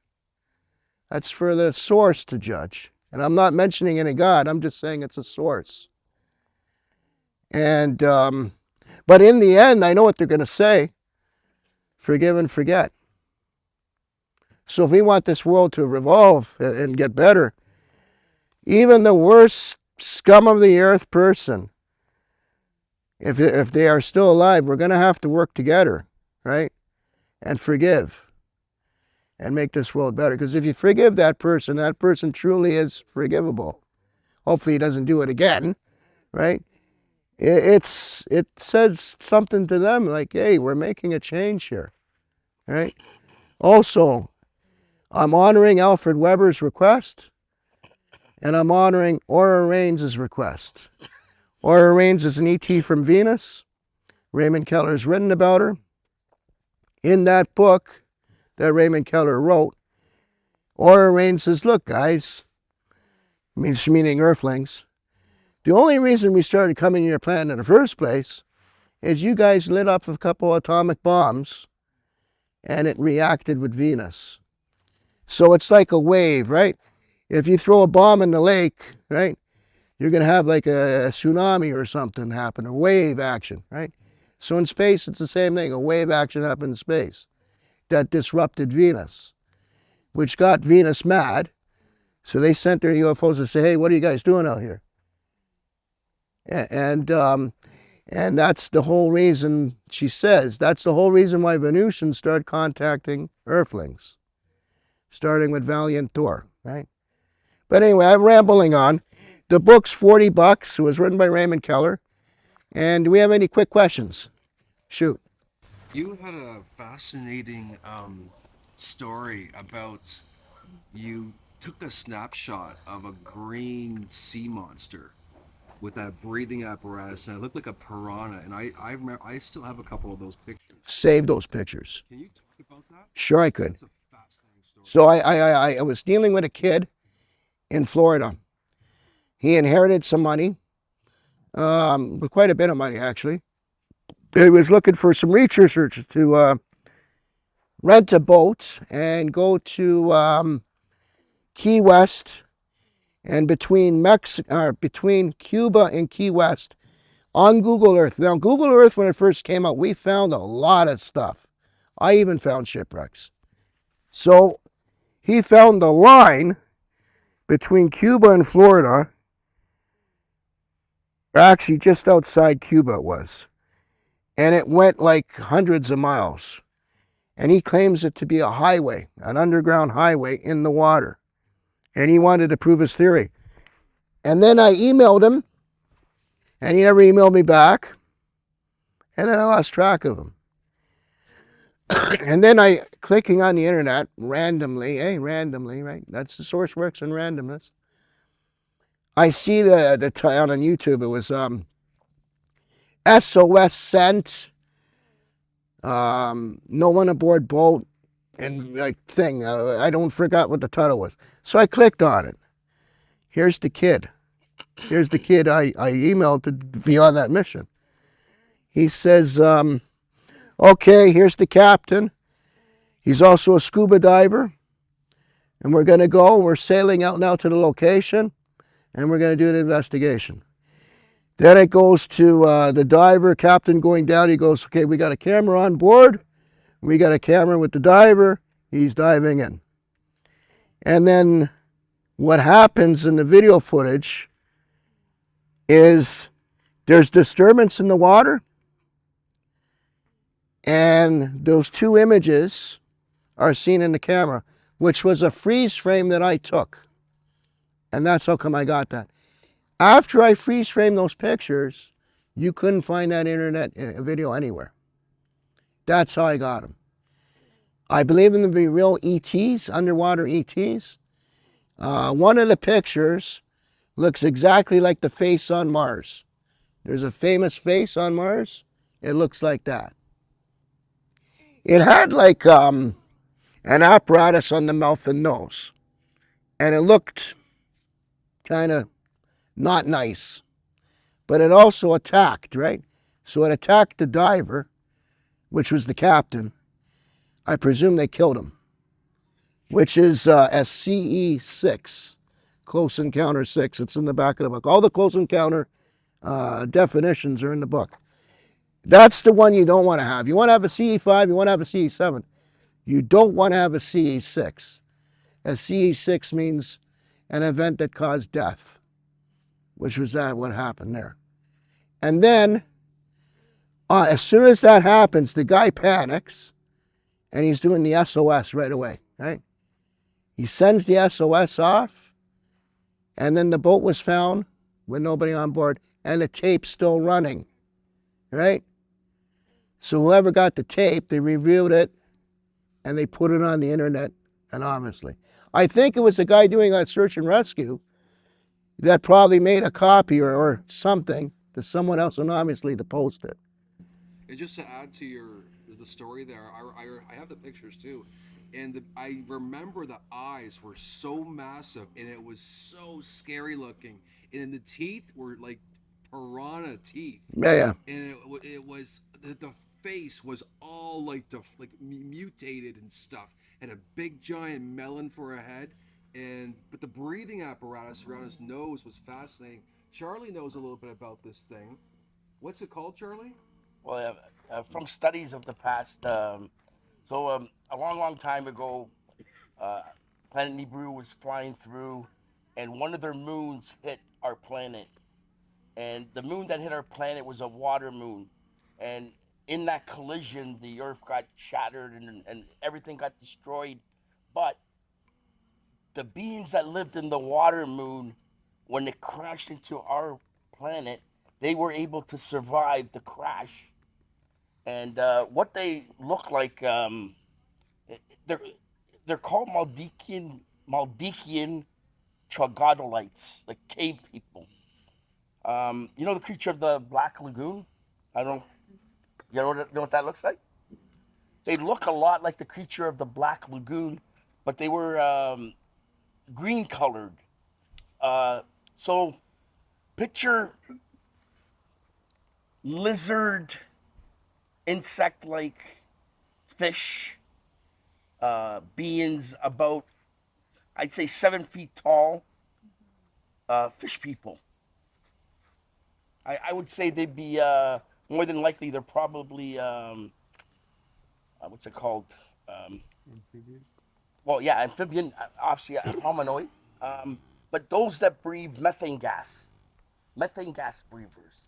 That's for the source to judge. And I'm not mentioning any God. I'm just saying it's a source. And, but in the end, I know what they're going to say. Forgive and forget. So if we want this world to revolve and get better, Even the worst scum of the earth person, if they are still alive, we're going to have to work together, right? And forgive and make this world better. Because if you forgive that person truly is forgivable. Hopefully he doesn't do it again, right? It says something to them like, hey, we're making a change here, right? Also, I'm honoring Alfred Weber's request, and I'm honoring Aura Raines' request. Aura Raines is an ET from Venus. Raymond Keller's written about her. In that book that Raymond Keller wrote, Aura Raines says, look, guys, meaning Earthlings, the only reason we started coming to your planet in the first place is you guys lit up a couple atomic bombs and it reacted with Venus. So it's like a wave, right? If you throw a bomb in the lake, right, you're going to have like a tsunami or something happen, a wave action, right? So in space, it's the same thing. A wave action happened in space that disrupted Venus, which got Venus mad. So they sent their UFOs to say, hey, what are you guys doing out here? And that's the whole reason, she says, that's the whole reason why Venusians started contacting Earthlings, starting with Valiant Thor, right? But anyway, I'm rambling on. The book's $40. It was written by Raymond Keller. And do we have any quick questions? Shoot. You had a fascinating story about you took a snapshot of a green sea monster with that breathing apparatus, and it looked like a piranha. And I remember, I still have a couple of those pictures. Save those pictures. Can you talk about that? Sure, I could. That's a fascinating story. So I was dealing with a kid in Florida. He inherited some money, quite a bit of money actually. He was looking for some researchers to rent a boat and go to Key West, and between Cuba and Key West on Google Earth. Now, Google Earth, when it first came out, we found a lot of stuff. I even found shipwrecks. So he found the line between Cuba and Florida, actually just outside Cuba it was, and it went like hundreds of miles. And he claims it to be a highway, an underground highway in the water. And he wanted to prove his theory. And then I emailed him, and he never emailed me back. And then I lost track of him. And then clicking on the internet randomly, right? That's the source works in randomness. I see the on YouTube, it was SOS sent, no one aboard boat, and like thing. I don't forgot what the title was. So I clicked on it. Here's the kid. Here's the kid I emailed to be on that mission. He says, okay, here's the captain. He's also a scuba diver. And we're going to go. We're sailing out now to the location. And we're going to do an investigation. Then it goes to the diver, captain going down. He goes, okay, we got a camera on board. We got a camera with the diver. He's diving in. And then what happens in the video footage is there's disturbance in the water. And those two images are seen in the camera, which was a freeze frame that I took. And that's how come I got that. After I freeze framed those pictures, you couldn't find that internet video anywhere. That's how I got them. I believe them to be real ETs, underwater ETs. One of the pictures looks exactly like the face on Mars. There's a famous face on Mars. It looks like that. It had like an apparatus on the mouth and nose. And it looked kind of not nice. But it also attacked, right? So it attacked the diver, which was the captain. I presume they killed him, which is SCE-6, Close Encounter 6. It's in the back of the book. All the Close Encounter definitions are in the book. That's the one you don't want to have. You want to have a CE5, you want to have a CE7. You don't want to have a CE6. A CE6 means an event that caused death, which was that what happened there. And then, as soon as that happens, the guy panics, and he's doing the SOS right away, right? He sends the SOS off, and then the boat was found with nobody on board, and the tape's still running, right? So whoever got the tape, they reviewed it, and they put it on the internet anonymously. I think it was a guy doing that search and rescue that probably made a copy or something to someone else anonymously to post it. And just to add to the story there, I have the pictures too, and I remember the eyes were so massive and it was so scary looking, and the teeth were like piranha teeth. Yeah. And it was the face was all like mutated and stuff, and a big giant melon for a head, but the breathing apparatus around his nose was fascinating. Charlie knows a little bit about this thing. What's it called, Charlie? Well, from studies of the past, a long time ago, Planet Nibiru was flying through, and one of their moons hit our planet. And the moon that hit our planet was a water moon. And in that collision, the Earth got shattered and everything got destroyed. But the beings that lived in the water moon, when it crashed into our planet, they were able to survive the crash. And what they look like, they're called Maldikian trogodolites, like cave people. You know the creature of the Black Lagoon? You know what that looks like? They look a lot like the creature of the Black Lagoon, but they were green colored. So picture lizard, insect-like fish, beings about, I'd say 7 feet tall, fish people. I would say they'd be, more than likely, they're probably, what's it called? Amphibian, obviously a hominoid. But those that breathe methane gas breathers.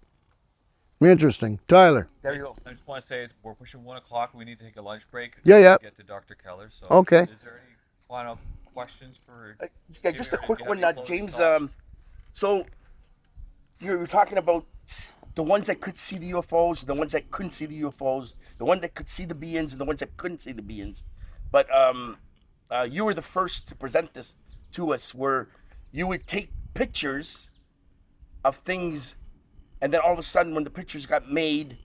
Interesting. Tyler. There you go. I just want to say we're pushing 1 o'clock. We need to take a lunch break. Yeah. To get to Dr. Keller. So Okay. Is there any final questions for? Yeah, just a quick one, James. Thoughts? So you were talking about the ones that could see the UFOs, the ones that couldn't see the UFOs, the one that could see the beings, and the ones that couldn't see the beings. But you were the first to present this to us, where you would take pictures of things, and then all of a sudden, when the pictures got made,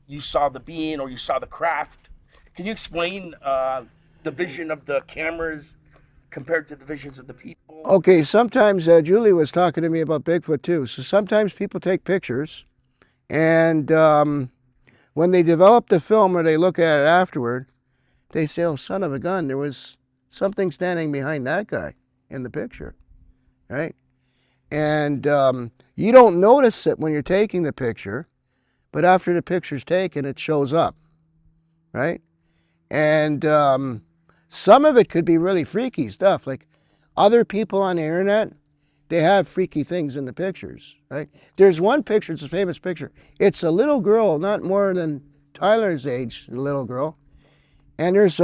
you saw the being or you saw the craft. Can you explain the vision of the cameras compared to the visions of the people? Okay, sometimes Julie was talking to me about Bigfoot too. So sometimes people take pictures, and when they develop the film or they look at it afterward, they say, "Oh, son of a gun, there was something standing behind that guy in the picture," right? And you don't notice it when you're taking the picture, but after the picture's taken, it shows up, right? And some of it could be really freaky stuff. Like other people on the internet, they have freaky things in the pictures, right? There's one picture, it's a famous picture. It's a little girl, not more than Tyler's age, a little girl. And there's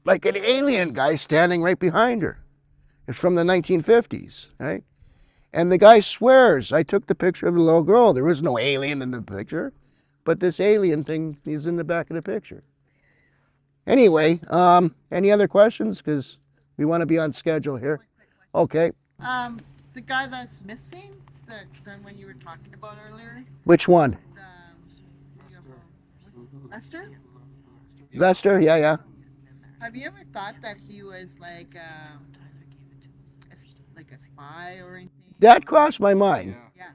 like an alien guy standing right behind her. It's from the 1950s, right? And the guy swears, I took the picture of the little girl. There was no alien in the picture, but this alien thing is in the back of the picture. Anyway, any other questions? Because we want to be on schedule here. Okay. The guy that's missing, the one you were talking about earlier, Which one? Lester? Lester? Yeah. Have you ever thought that he was like a spy or anything? That crossed my mind. Yeah.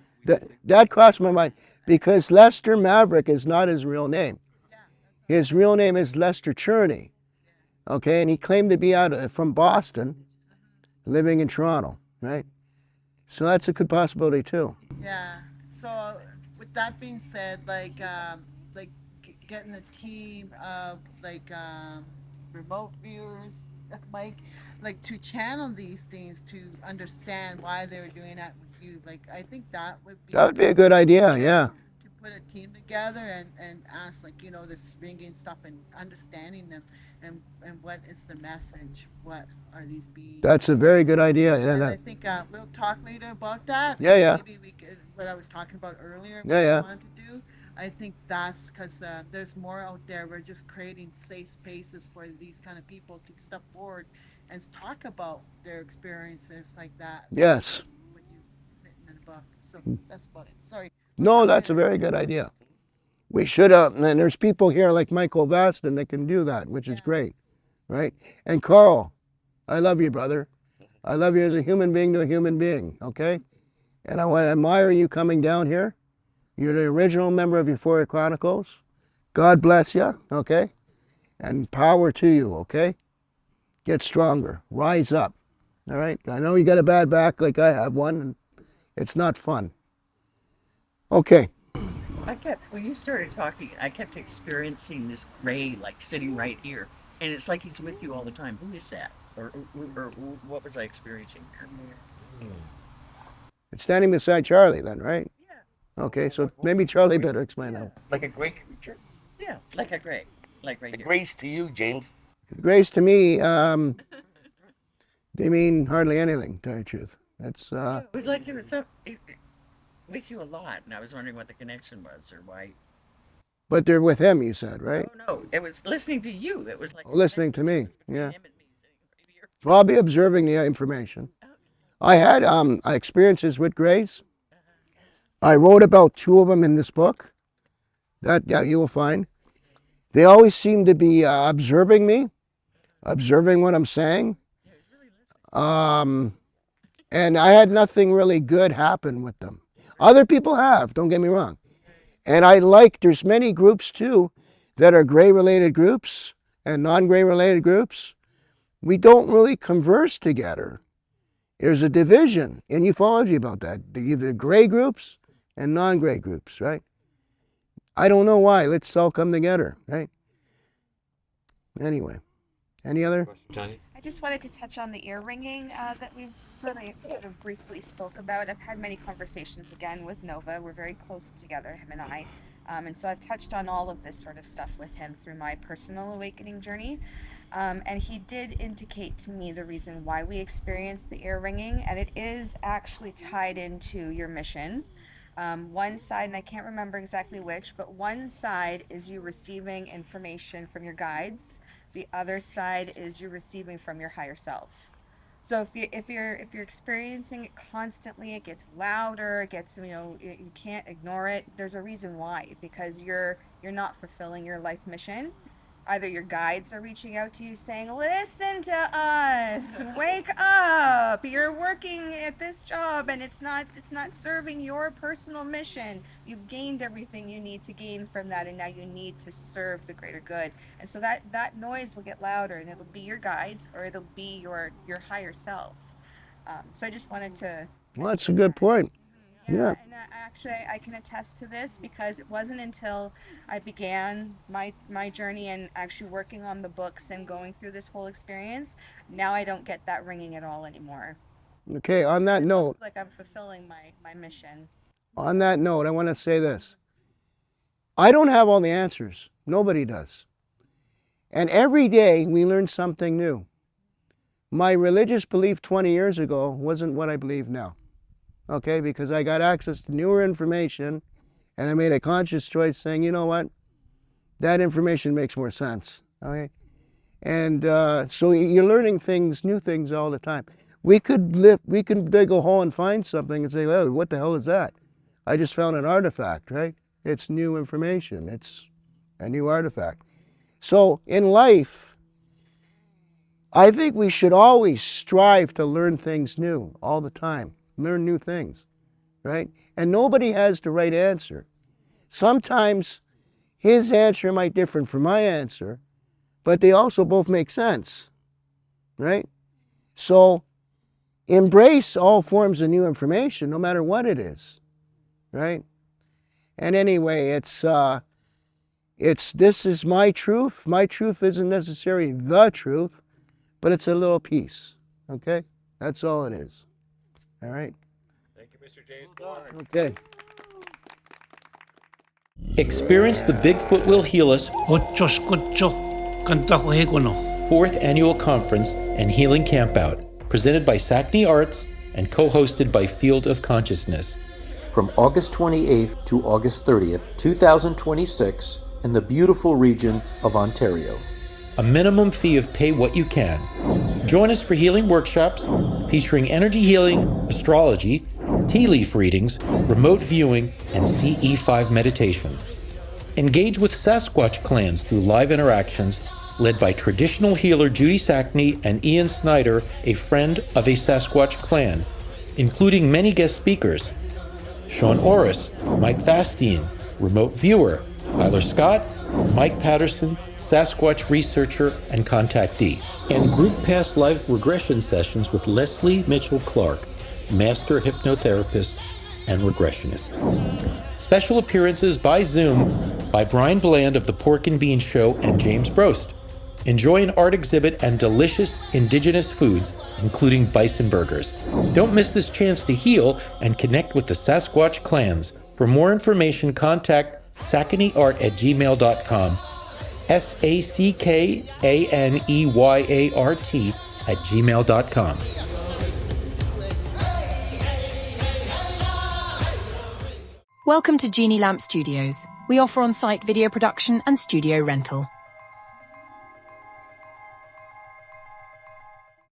That crossed my mind because Lester Maverick is not his real name. His real name is Lester Cherney. Okay, and he claimed to be from Boston, living in Toronto, right? So that's a good possibility too. Yeah. So with that being said, getting a team of remote viewers, Mike, like to channel these things to understand why they were doing that with you. Like I think that would be That would be a good idea, yeah. to put a team together and ask, like, you know, this ringing stuff and understanding them, and what is the message, what are these beings. That's a very good idea. And Yeah, I think we'll talk later about that. Yeah, yeah. Maybe we could, what I was talking about earlier, Yeah, what yeah. I wanted to do. I think that's because there's more out there. We're just creating safe spaces for these kind of people to step forward and talk about their experiences like that. Yes. What you've written in the book. So that's about it. Sorry. No, that's a very good idea. We should, and there's people here like Michael Vaston that can do that, which is Yeah. great, right? And Carl, I love you, brother. I love you as a human being to a human being, okay? And I want to admire you coming down here. You're the original member of Uforia Chronicles. God bless you, okay? And power to you, okay? Get stronger. Rise up, all right? I know you got a bad back like I have one, and it's not fun. Okay. When you started talking, I kept experiencing this gray, like sitting right here. And it's like he's with you all the time. Who is that? Or what was I experiencing here? It's standing beside Charlie then, right? Yeah. Okay, so maybe Charlie better explain that. Like a gray creature? Yeah, like a gray. Like right The here. grace to you, James. Grace to me, they mean hardly anything, to tell you the truth. That's, It was like it was with you a lot, and I was wondering what the connection was or why. but they're with him, you said, right? Oh no, it was listening to you. It was like Oh, listening to me, between yeah. him and me sitting right here. So I'll be observing the information. I had experiences with Grace. I wrote about 2 of them in this book. That you will find. They always seem to be observing me, observing what I'm saying. Yeah, he was really listening. And I had nothing really good happen with them. Other people have, don't get me wrong. And there's many groups too that are gray related groups and non-gray related groups. We don't really converse together. There's a division in ufology about that. Either gray groups and non-gray groups, right? I don't know why. Let's all come together, right? Anyway, any other? Johnny? I just wanted to touch on the ear ringing that we've sort of briefly spoke about. I've had many conversations again with Nova. We're very close together, him and I. And so I've touched on all of this sort of stuff with him through my personal awakening journey. And he did indicate to me the reason why we experienced the ear ringing, and it is actually tied into your mission. One side, and I can't remember exactly which, but one side is you receiving information from your guides. The other side is you receiving from your higher self. So if you're experiencing it constantly, it gets louder, it gets, you can't ignore it. There's a reason why, because you're not fulfilling your life mission. Either your guides are reaching out to you saying, listen to us, wake up, you're working at this job and it's not serving your personal mission. You've gained everything you need to gain from that, and now you need to serve the greater good. And so that noise will get louder, and it'll be your guides or it'll be your higher self. So I just wanted to... Well, that's a good point. Yeah. And actually, I can attest to this because it wasn't until I began my journey and actually working on the books and going through this whole experience, now I don't get that ringing at all anymore. Okay, on that note, It's like I'm fulfilling my mission. I want to say this. I don't have all the answers. Nobody does. And every day we learn something new. My religious belief 20 years ago wasn't what I believe now. Okay, because I got access to newer information and I made a conscious choice saying, you know what, that information makes more sense. Okay, and so you're learning new things all the time. We could dig a hole and find something and say, well, what the hell is that? I just found an artifact, right? It's new information. It's a new artifact. So in life, I think we should always strive to learn things new all the time. Learn new things, right? And nobody has the right answer. Sometimes his answer might differ from my answer, but they also both make sense, right? So embrace all forms of new information, no matter what it is, right? And anyway, this is my truth. My truth isn't necessarily the truth, but it's a little piece, okay? That's all it is, all right? Thank you, Mr. James Bourne. Okay. Experience the Bigfoot Will Heal Us 4th Annual Conference and Healing Campout, presented by Sackney Arts and co-hosted by Field of Consciousness. From August 28th to August 30th, 2026, in the beautiful region of Ontario. A minimum fee of pay what you can. Join us for healing workshops featuring energy healing, astrology, tea leaf readings, remote viewing, and CE5 meditations. Engage with Sasquatch clans through live interactions led by traditional healer Judy Sackney and Ian Snyder, a friend of a Sasquatch clan, including many guest speakers. Sean Orris, Mike Fastine, remote viewer, Tyler Scott, Mike Patterson, Sasquatch researcher and contactee, and group past life regression sessions with Leslie Mitchell Clark, master hypnotherapist and regressionist. Special appearances by Zoom by Brian Bland of the Pork and Bean Show and James Brost. Enjoy an art exhibit and delicious indigenous foods, including bison burgers. Don't miss this chance to heal and connect with the Sasquatch clans. For more information, contact sackneyart@gmail.com. SACKANEYART@gmail.com. Welcome to Genie Lamp Studios. We offer on-site video production and studio rental.